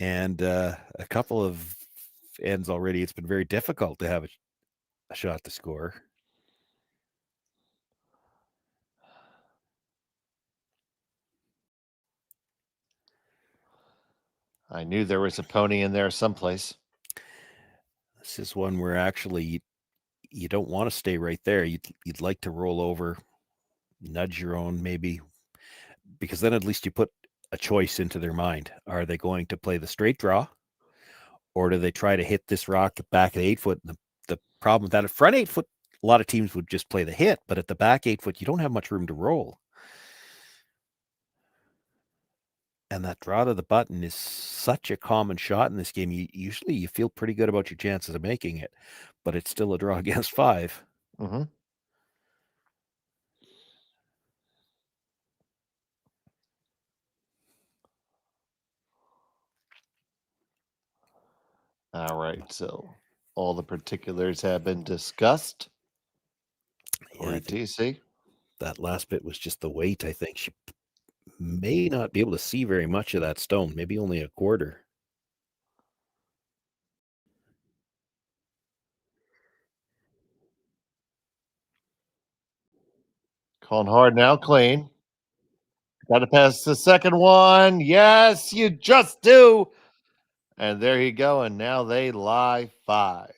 and a couple of ends already, it's been very difficult to have a shot to score.
I knew there was a pony in there someplace.
This is one where actually you don't want to stay right there. You'd like to roll over, nudge your own maybe, because then at least you put a choice into their mind. Are they going to play the straight draw, or do they try to hit this rock back at 8 foot? The problem with that, at front 8 foot, a lot of teams would just play the hit, but at the back 8 foot, you don't have much room to roll. And that draw to the button is such a common shot in this game. Usually you feel pretty good about your chances of making it, but it's still a draw against 5.
Mm-hmm. All right, so all the particulars have been discussed.
Yeah,
Thiesse.
That last bit was just the weight, I think. She may not be able to see very much of that stone, maybe only a quarter.
Calling hard now, clean. Got to pass the second one. Yes, you just do. And there you go. And now they lie 5.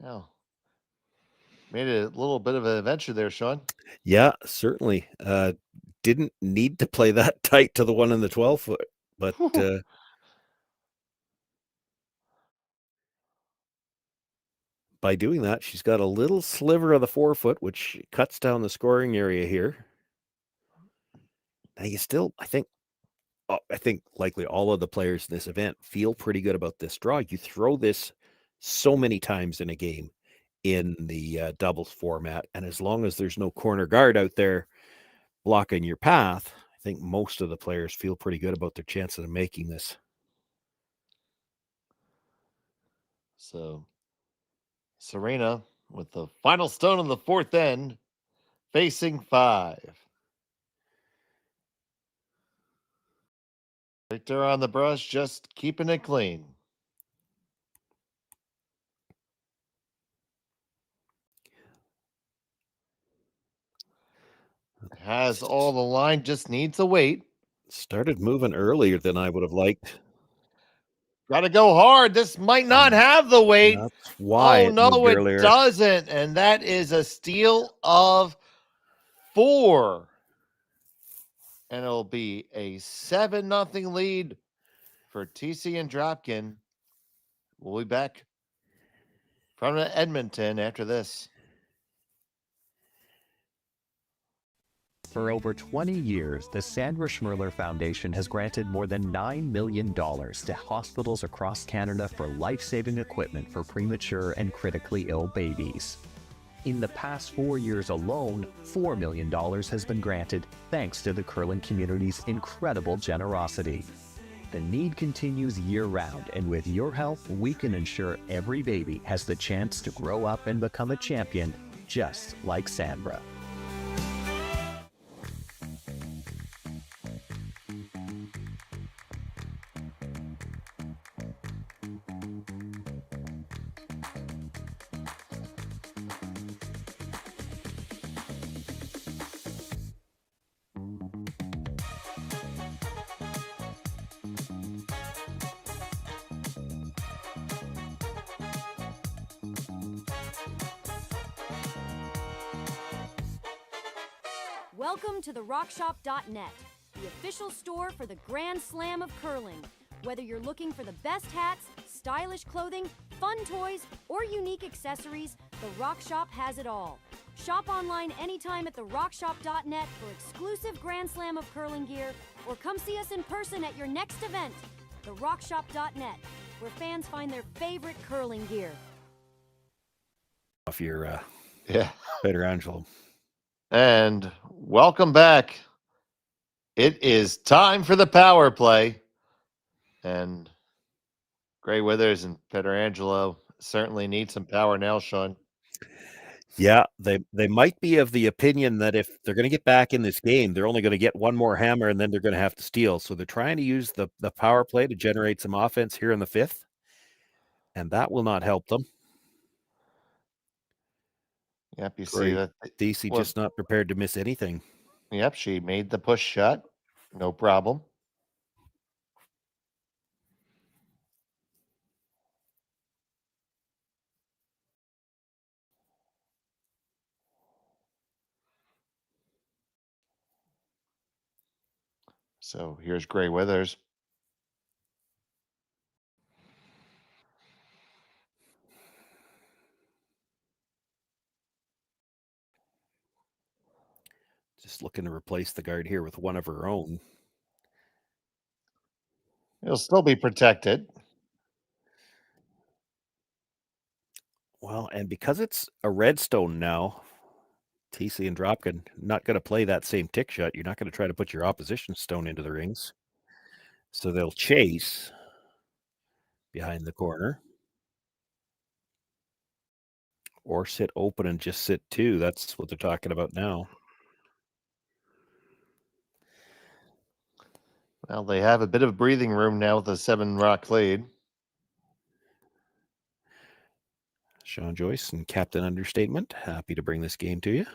Now, made it a little bit of an adventure there, Sean.
Yeah, certainly. Didn't need to play that tight to the one in the 12 foot, but by doing that, she's got a little sliver of the 4 foot, which cuts down the scoring area here. Now you still, I think likely all of the players in this event feel pretty good about this draw. You throw this so many times in a game in the doubles format, and as long as there's no corner guard out there blocking your path, I think most of the players feel pretty good about their chances of making this.
So Serena with the final stone on the 4th end, facing 5. Victor on the brush, just keeping it clean. Has all the line, just needs a wait.
Started moving earlier than I would have liked.
Got to go hard. This might not have the weight.
That's why.
Oh, no, it doesn't. And that is a steal of 4. And it'll be a 7-0 lead for Thiesse and Dropkin. We'll be back from Edmonton after this.
For over 20 years, the Sandra Schmirler Foundation has granted more than $9 million to hospitals across Canada for life-saving equipment for premature and critically ill babies. In the past 4 years alone, $4 million has been granted thanks to the curling community's incredible generosity. The need continues year-round, and with your help, we can ensure every baby has the chance to grow up and become a champion, just like Sandra.
Welcome to therockshop.net, the official store for the Grand Slam of curling. Whether you're looking for the best hats, stylish clothing, fun toys, or unique accessories, the Rock Shop has it all. Shop online anytime at therockshop.net for exclusive Grand Slam of curling gear, or come see us in person at your next event. Therockshop.net, where fans find their favorite curling gear.
off your
Yeah.
Pietrangelo.
And welcome back. It is time for the power play. And Grey Withers and Pietrangelo certainly need some power now, Sean.
Yeah, they might be of the opinion that if they're going to get back in this game, they're only going to get one more hammer and then they're going to have to steal. So they're trying to use the power play to generate some offense here in the fifth. And that will not help them.
Yep, you
Korey,
see that.
Thiesse just not prepared to miss anything.
Yep, she made the push shot. No problem. So here's Grey Withers.
Just looking to replace the guard here with one of her own.
It'll still be protected.
Well, and because it's a redstone now, Thiesse and Dropkin not going to play that same tick shot. You're not going to try to put your opposition stone into the rings. So they'll chase behind the corner. Or sit open and just sit two. That's what they're talking about now.
Well, they have a bit of breathing room now with a 7-rock lead.
Sean Joyce and Captain Understatement, happy to bring this game to you.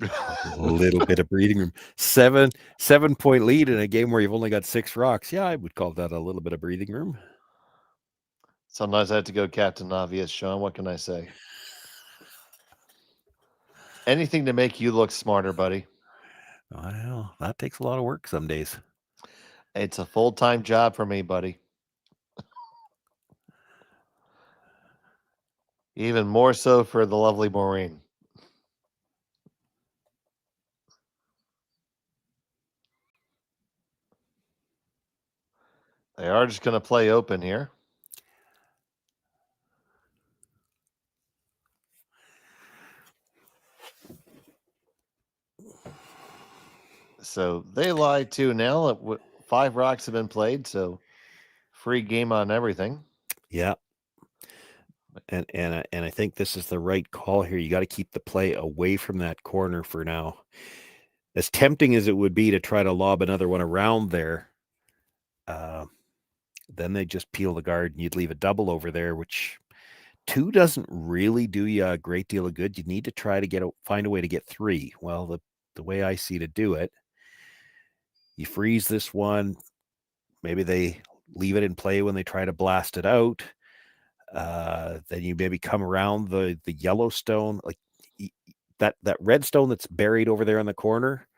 A little bit of breathing room. 7-point lead in a game where you've only got 6 rocks. Yeah, I would call that a little bit of breathing room.
Sometimes I have to go Captain Obvious, Sean. What can I say? Anything to make you look smarter, buddy.
Well, that takes a lot of work some days.
It's a full-time job for me, buddy. Even more so for the lovely Maureen. They are just going to play open here. So they lie too now. 5 rocks have been played, so free game on everything.
Yeah. And I think this is the right call here. You got to keep the play away from that corner for now. As tempting as it would be to try to lob another one around there, then they just peel the guard and you'd leave a double over there, which 2 doesn't really do you a great deal of good. You need to try to find a way to get 3. Well, the way I see to do it, you freeze this one. Maybe they leave it in play when they try to blast it out. Then you maybe come around the Yellowstone, like that redstone that's buried over there in the corner.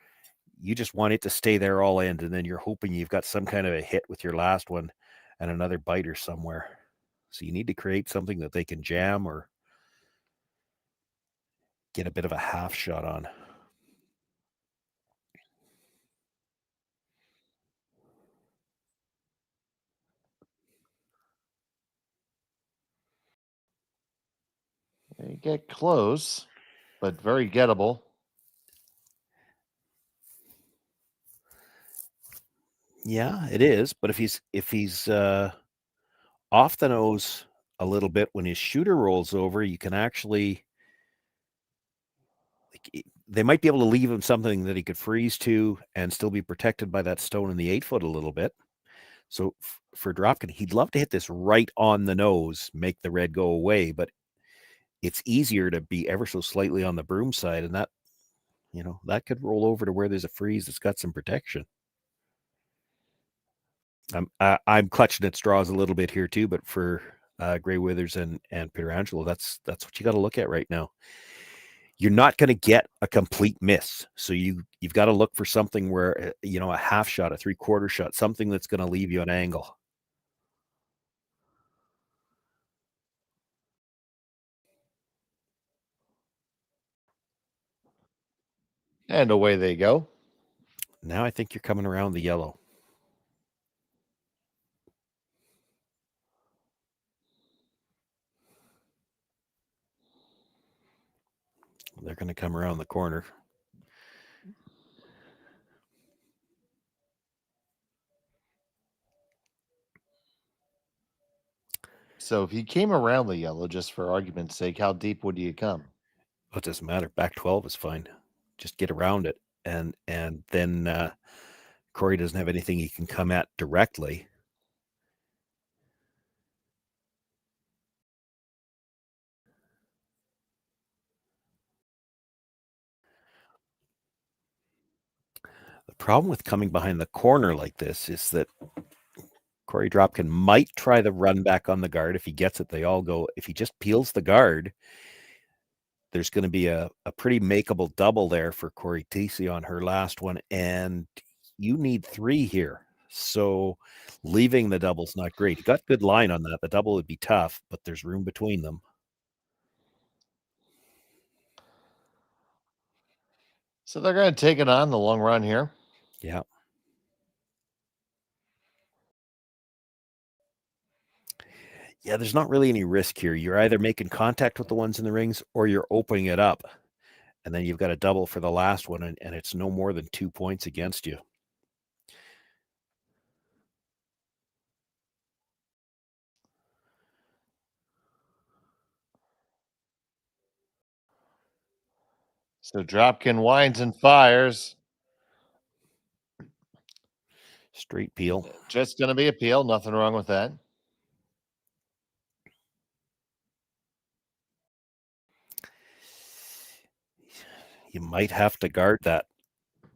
You just want it to stay there all end, and then you're hoping you've got some kind of a hit with your last one and another biter somewhere. So you need to create something that they can jam or get a bit of a half shot on.
They get close, but very gettable.
Yeah, it is. But if he's off the nose a little bit when his shooter rolls over, you can actually, they might be able to leave him something that he could freeze to and still be protected by that stone in the 8-foot a little bit. So for Dropkin, he'd love to hit this right on the nose, make the red go away, but it's easier to be ever so slightly on the broom side, and that, that could roll over to where there's a freeze that's got some protection. I'm clutching at straws a little bit here too, but for Grey Withers and Pietrangelo, that's what you got to look at right now. You're not going to get a complete miss, so you've got to look for something where a half shot, a 3/4 shot, something that's going to leave you an angle.
And away they go.
Now I think you're coming around the yellow. They're going to come around the corner.
So if you came around the yellow, just for argument's sake, how deep would you come?
Well, it doesn't matter. Back 12 is fine. Just get around it. And then Korey doesn't have anything he can come at directly. The problem with coming behind the corner like this is that Korey Dropkin might try the run back on the guard. If he gets it, they all go. If he just peels the guard, there's going to be a pretty makeable double there for Cory Thiesse on her last one. And you need 3 here. So leaving the double's not great. He got good line on that. The double would be tough, but there's room between them.
So they're going to take it on the long run here.
Yeah. Yeah, there's not really any risk here. You're either making contact with the ones in the rings or you're opening it up. And then you've got a double for the last one, and it's no more than 2 points against you.
So Dropkin winds and fires.
Straight peel.
Just going to be a peel. Nothing wrong with that.
You might have to guard that.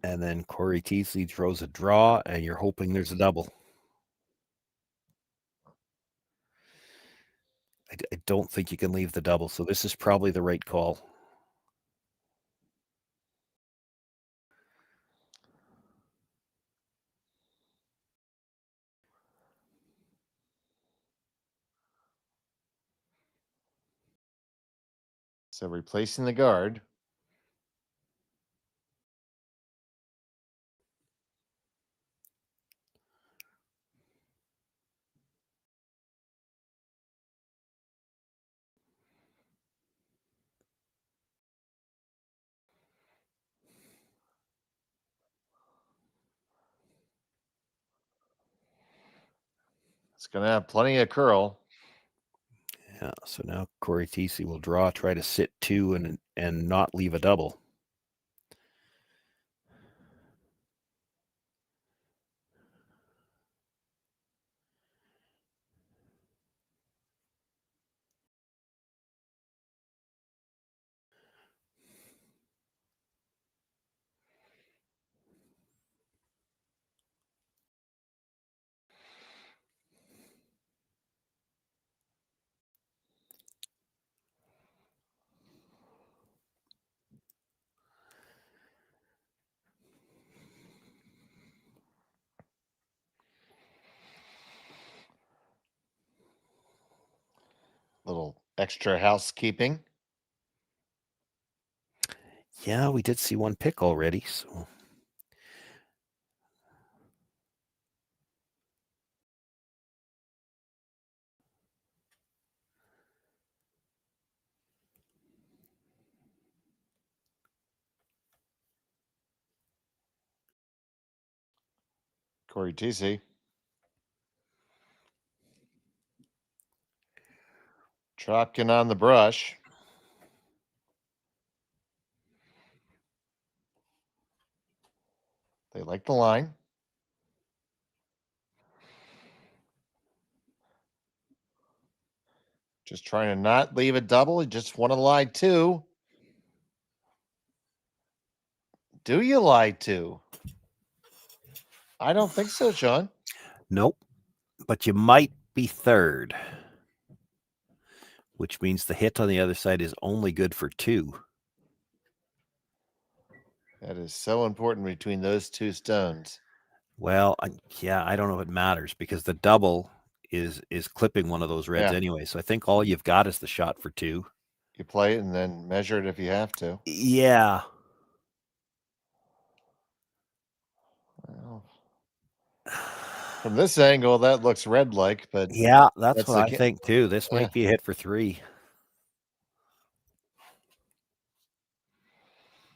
And then Cory Thiesse throws a draw, and you're hoping there's a double. I don't think you can leave the double, so this is probably the right call.
So replacing the guard. It's going to have plenty of curl.
Yeah, so now Cory Thiesse will draw, try to sit 2 and not leave a double.
Little extra housekeeping.
Yeah, we did see one pick already, so.
Cory Thiesse. Dropkin on the brush. They like the line. Just trying to not leave a double. You just want to lie 2. Do you lie 2? I don't think so, Sean.
Nope. But you might be 3rd, which means the hit on the other side is only good for 2.
That is so important between those 2 stones.
Well, yeah, I don't know if it matters because the double is clipping one of those reds anyway. So I think all you've got is the shot for 2.
You play it and then measure it if you have to.
Yeah.
Well, from this angle, that looks red-like, but
yeah, that's what I think too. This might be a hit for 3.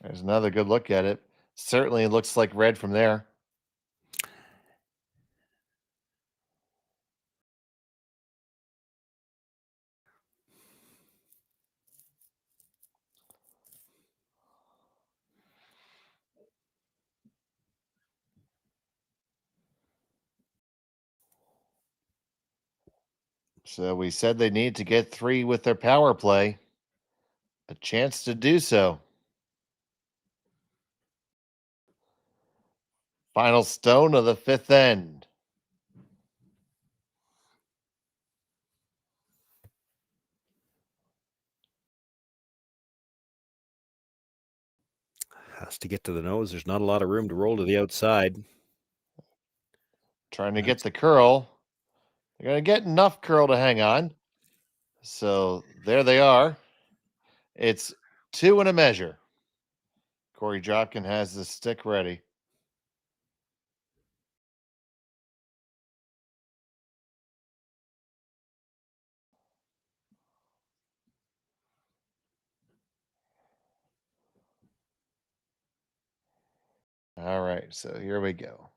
There's another good look at it. Certainly looks like red from there. So we said they need to get 3 with their power play. A chance to do so. Final stone of the 5th end.
Has to get to the nose. There's not a lot of room to roll to the outside.
Trying to get the curl. They're going to get enough curl to hang on. So there they are. It's 2 and a measure. Cory Dropkin has the stick ready. All right, so here we go.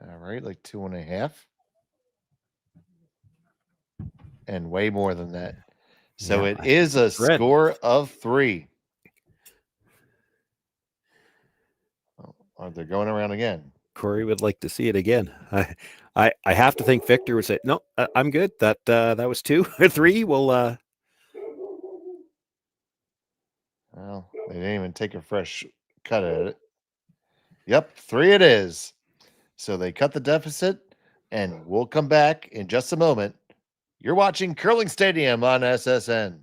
All right, like 2.5. And way more than that. So
Yeah,
it is a score of 3. Oh, they're going around again.
Cory would like to see it again. I have to think Victor would say, no, I'm good. That was 2 or 3. Well,
they didn't even take a fresh cut at it. Yep, 3 it is. So they cut the deficit, and we'll come back in just a moment. You're watching Curling Stadium on SSN.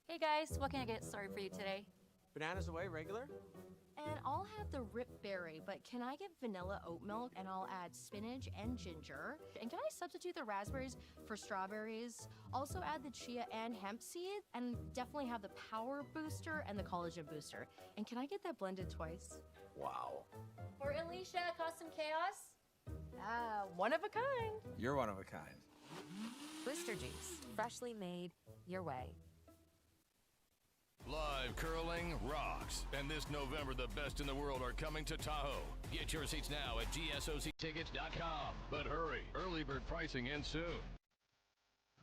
Hey guys, what can I get started for you today?
Bananas away, regular?
And I'll have the rip berry, but can I get vanilla oat milk and I'll add spinach and ginger? And can I substitute the raspberries for strawberries? Also add the chia and hemp seed, and definitely have the power booster and the collagen booster. And can I get that blended twice?
Wow.
For Alicia, Custom Chaos? One of a kind.
You're one of a kind.
Blister juice, freshly made your way.
Live curling rocks. And this November, the best in the world are coming to Tahoe. Get your seats now at gsoctickets.com. But hurry, early bird pricing ends soon.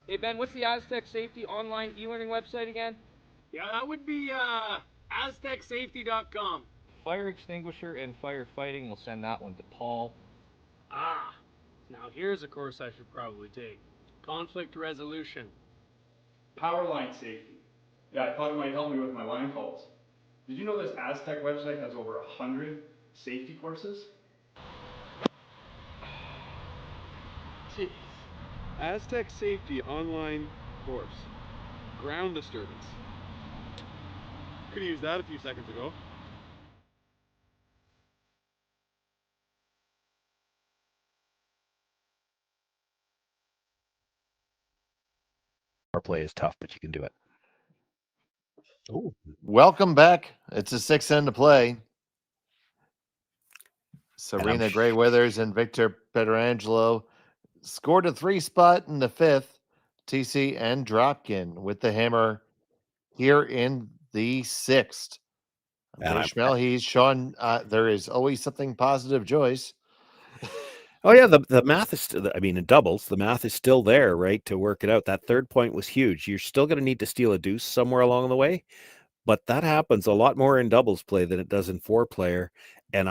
Hey Ben, what's the Aztec Safety online e-learning website again?
Yeah, that would be aztecsafety.com.
Fire extinguisher and firefighting, we'll send that one to Paul.
Ah, now here's a course I should probably take. Conflict resolution.
Power line safety. Yeah, I thought it might help me with my line calls. Did you know this Aztec website has over 100 safety courses?
Thiesse. Aztec Safety online course. Ground disturbance. Could have used that a few seconds ago.
our play is tough, but you can do it.
Oh, welcome back. It's a 6th end to play. Serena Gray Withers and Victor Pietrangelo scored a 3 spot in the 5th. Thiesse and Dropkin with the hammer here in the 6th. Ishmael, he's Sean. There is always something positive, Joyce.
Oh yeah, the math is still, I mean, in doubles, the math is still there, right, to work it out. That 3rd point was huge. You're still going to need to steal a deuce somewhere along the way, but that happens a lot more in doubles play than it does in 4-player. And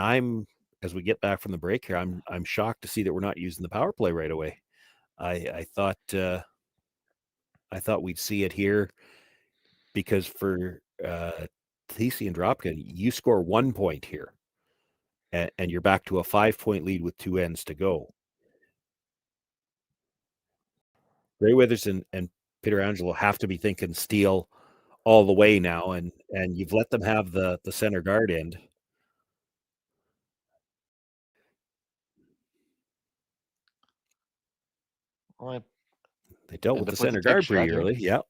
as we get back from the break here, I'm shocked to see that we're not using the power play right away. I thought we'd see it here because for Thiesse and Dropkin, you score 1 point here. And you're back to a 5-point lead with 2 ends to go. Gray Withers and Pietrangelo have to be thinking steal all the way now, and you've let them have the center guard end.
Well,
they dealt with the center guard pretty early. Yeah.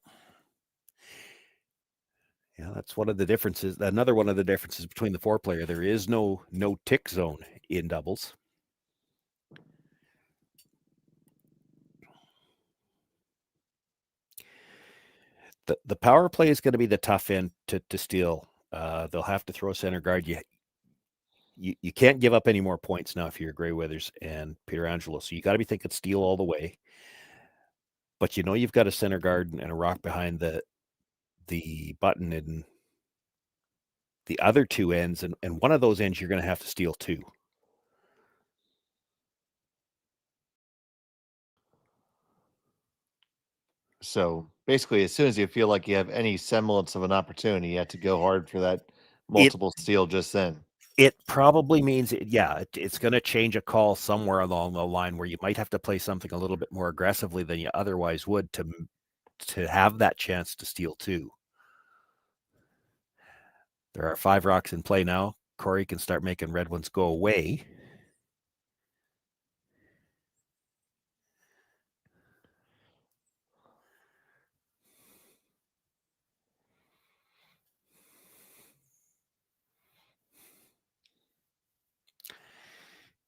Yeah, that's one of the differences. Another one of the differences between the 4-player. There is no tick zone in doubles. The power play is going to be the tough end to steal. They'll have to throw center guard. You can't give up any more points now if you're Grey Withers and Pietrangelo. So you got to be thinking steal all the way. But you've got a center guard and a rock behind the button in the other two ends, and one of those ends you're going to have to steal too.
So basically, as soon as you feel like you have any semblance of an opportunity, you have to go hard for that multiple steal just then.
It probably means, it's going to change a call somewhere along the line where you might have to play something a little bit more aggressively than you otherwise would to have that chance to steal too. There are 5 rocks in play now. Korey can start making red ones go away.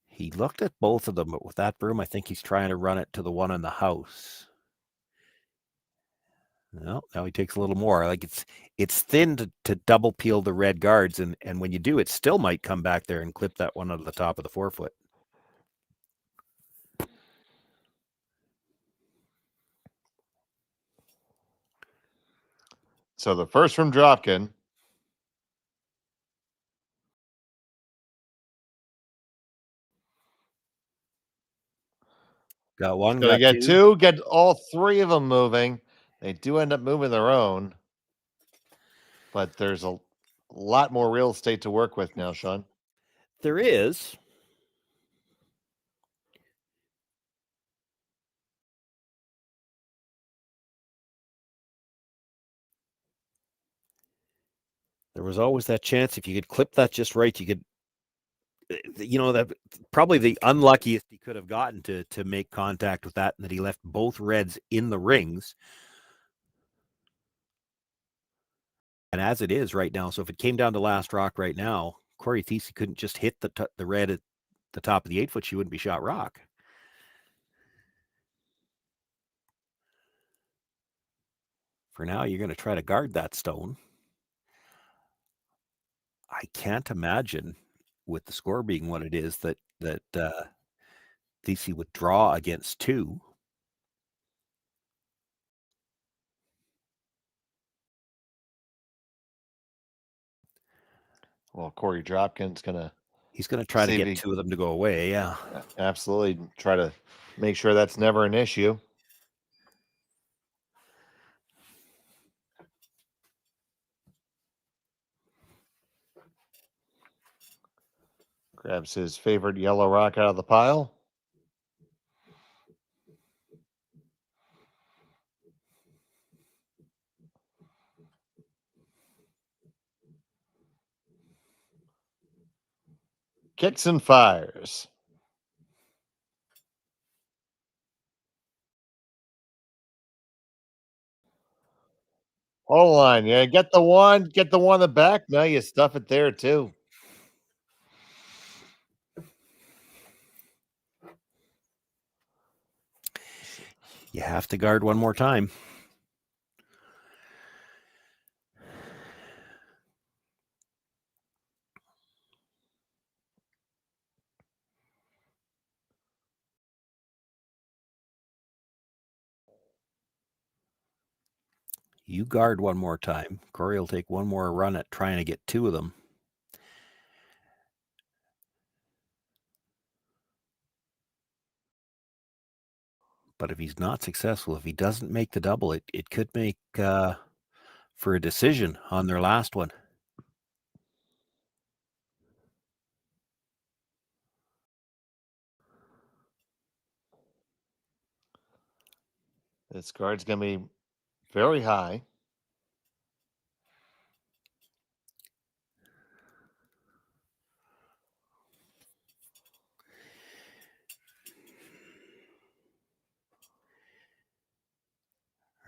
He looked at both of them, but with that broom, I think he's trying to run it to the one in the house. No, now he takes a little more. Like it's thin to double peel the red guards, and when you do, it still might come back there and clip that one out of the top of the forefoot.
So the first from Dropkin.
Got one.
Gonna get two. Get all 3 of them moving. They do end up moving their own, but there's a lot more real estate to work with now, Sean.
There is. There was always that chance if you could clip that just right, you could, that probably the unluckiest he could have gotten to make contact with that, and that he left both reds in the rings. And as it is right now, so if it came down to last rock right now, Cory Thiesse couldn't just hit the red at the top of the 8-foot. She wouldn't be shot rock. For now, you're going to try to guard that stone. I can't imagine, with the score being what it is, that Thiesse would draw against 2.
Well, Cory Dropkin's
he's going to try to get 2 of them to go away. Yeah,
absolutely. Try to make sure that's never an issue. Grabs his favorite yellow rock out of the pile. Kicks and fires. Hold on. Yeah, get the one in the back. Now you stuff it there too.
You have to guard one more time. You guard one more time. Korey will take one more run at trying to get 2 of them. But if he's not successful, if he doesn't make the double, it could make for a decision on their last one.
This guard's going to be very high.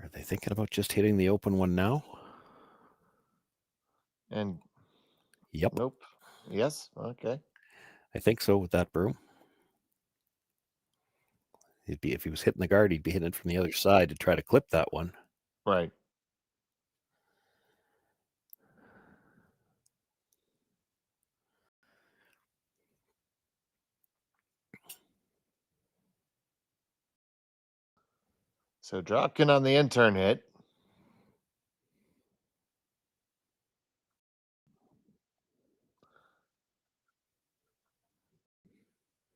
Are they thinking about just hitting the open one now?
And
yep.
Nope. Yes. Okay.
I think so with that broom. It'd be, if he was hitting the guard, he'd be hitting it from the other side to try to clip that one.
Right. So Dropkin on the intern hit.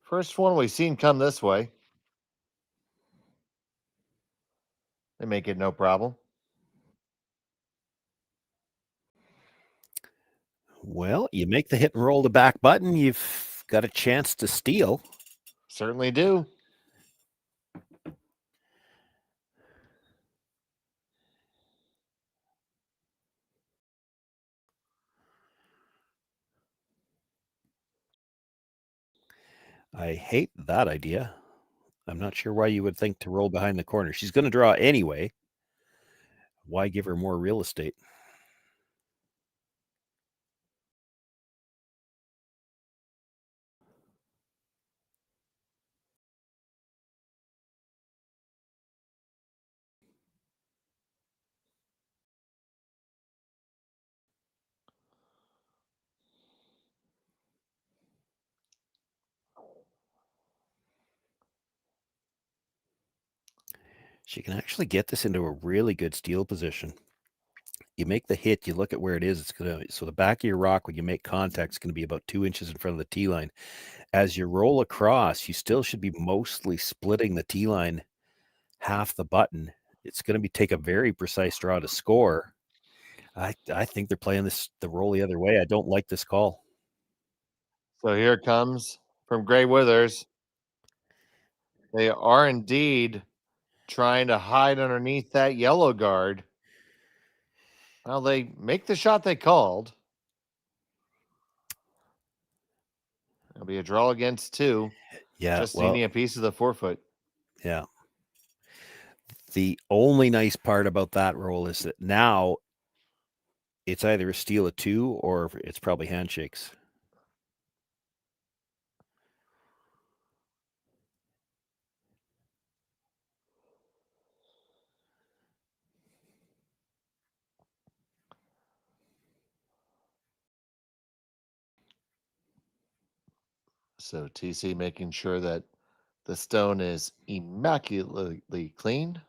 First one we've seen come this way. They make it no problem.
Well, you make the hit and roll the back button, you've got a chance to steal.
Certainly do.
I hate that idea. I'm not sure why you would think to roll behind the corner. She's going to draw anyway. Why give her more real estate? She can actually get this into a really good steal position. You make the hit, you look at where it is, it's going to, so the back of your rock, when you make contact, is going to be about 2 inches in front of the tee line. As you roll across, you still should be mostly splitting the tee line half the button. It's going to be take a very precise draw to score. I think they're playing the roll the other way. I don't like this call.
So here it comes from Gray Withers. They are indeed trying to hide underneath that yellow guard. Well, they make the shot they called. It'll be a draw against 2.
Yeah,
just needing a piece of the 4-foot.
Yeah. The only nice part about that roll is that now it's either a steal of 2 or it's probably handshakes.
So TC making sure that the stone is immaculately clean.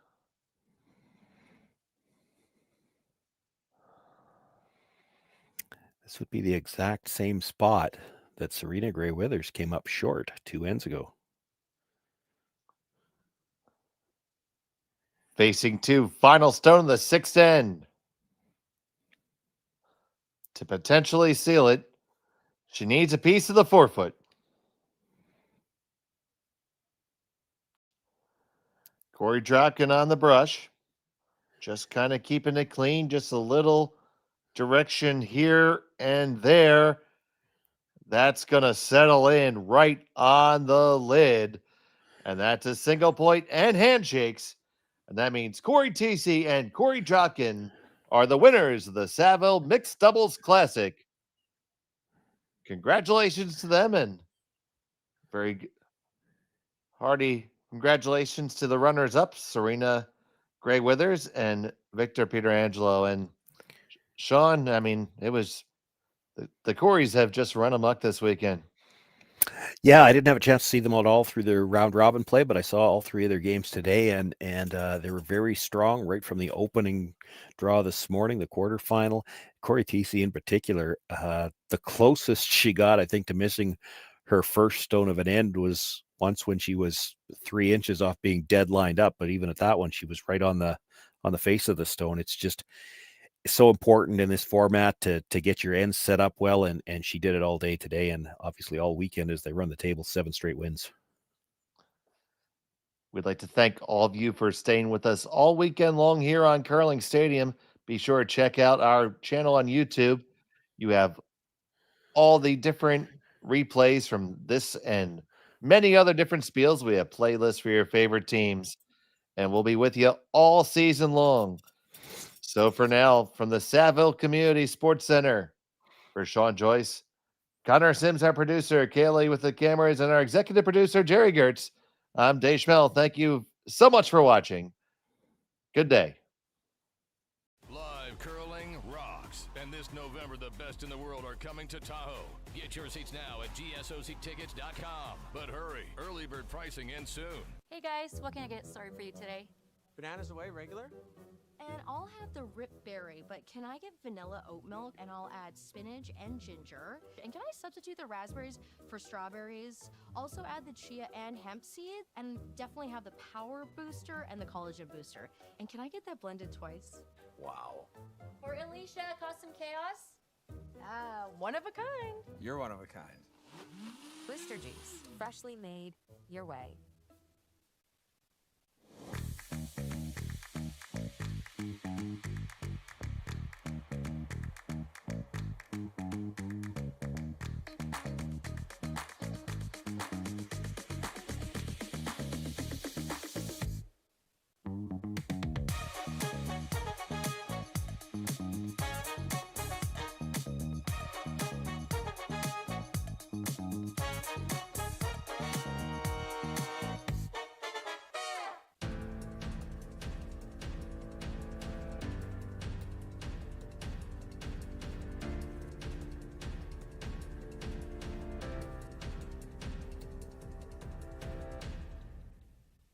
This would be the exact same spot that Serena Gray Withers came up short 2 ends ago.
Facing 2, final stone of the 6th end. To potentially seal it, she needs a piece of the 4-foot. Cory Dropkin on the brush. Just kind of keeping it clean, just a little direction here and there. That's going to settle in right on the lid. And that's a single point and handshakes. And that means Cory Thiesse and Cory Dropkin are the winners of the Saville Mixed Doubles Classic. Congratulations to them, and very hearty congratulations to the runners-up, Serena Gray Withers and Victor Pietrangelo. And Sean, I mean, it was the Coreys have just run amok this weekend.
Yeah, I didn't have a chance to see them at all through their round robin play, but I saw all 3 of their games today, and they were very strong right from the opening draw this morning, the quarterfinal. Cory Thiesse in particular, the closest she got, I think, to missing her first stone of an end was once when she was 3 inches off being dead lined up. But even at that one, she was right on the face of the stone. It's just so important in this format to get your ends set up well, and she did it all day today, and obviously all weekend as they run the table, 7 straight wins.
We'd like to thank all of you for staying with us all weekend long here on Curling Stadium. Be sure to check out our channel on YouTube. You have all the different replays from this and many other different spiels. We have playlists for your favorite teams, and we'll be with you all season long. So for now, from the Saville Community Sports Center, for Sean Joyce, Connor Sims, our producer, Kaylee with the cameras, and our executive producer, Jerry Gertz, I'm Dave Schmel. Thank you so much for watching. Good day.
Live curling rocks. And this November, the best in the world are coming to Tahoe. Get your seats now at gsoctickets.com. But hurry, early bird pricing ends soon.
Hey guys, what can I get started for you today?
Bananas away, regular?
And I'll have the rip berry, but can I get vanilla oat milk and I'll add spinach and ginger? And can I substitute the raspberries for strawberries? Also add the chia and hemp seed, and definitely have the power booster and the collagen booster. And can I get that blended twice?
Wow.
For Alicia, Custom Chaos.
One of a kind.
You're one of a kind.
Blister juice, freshly made your way.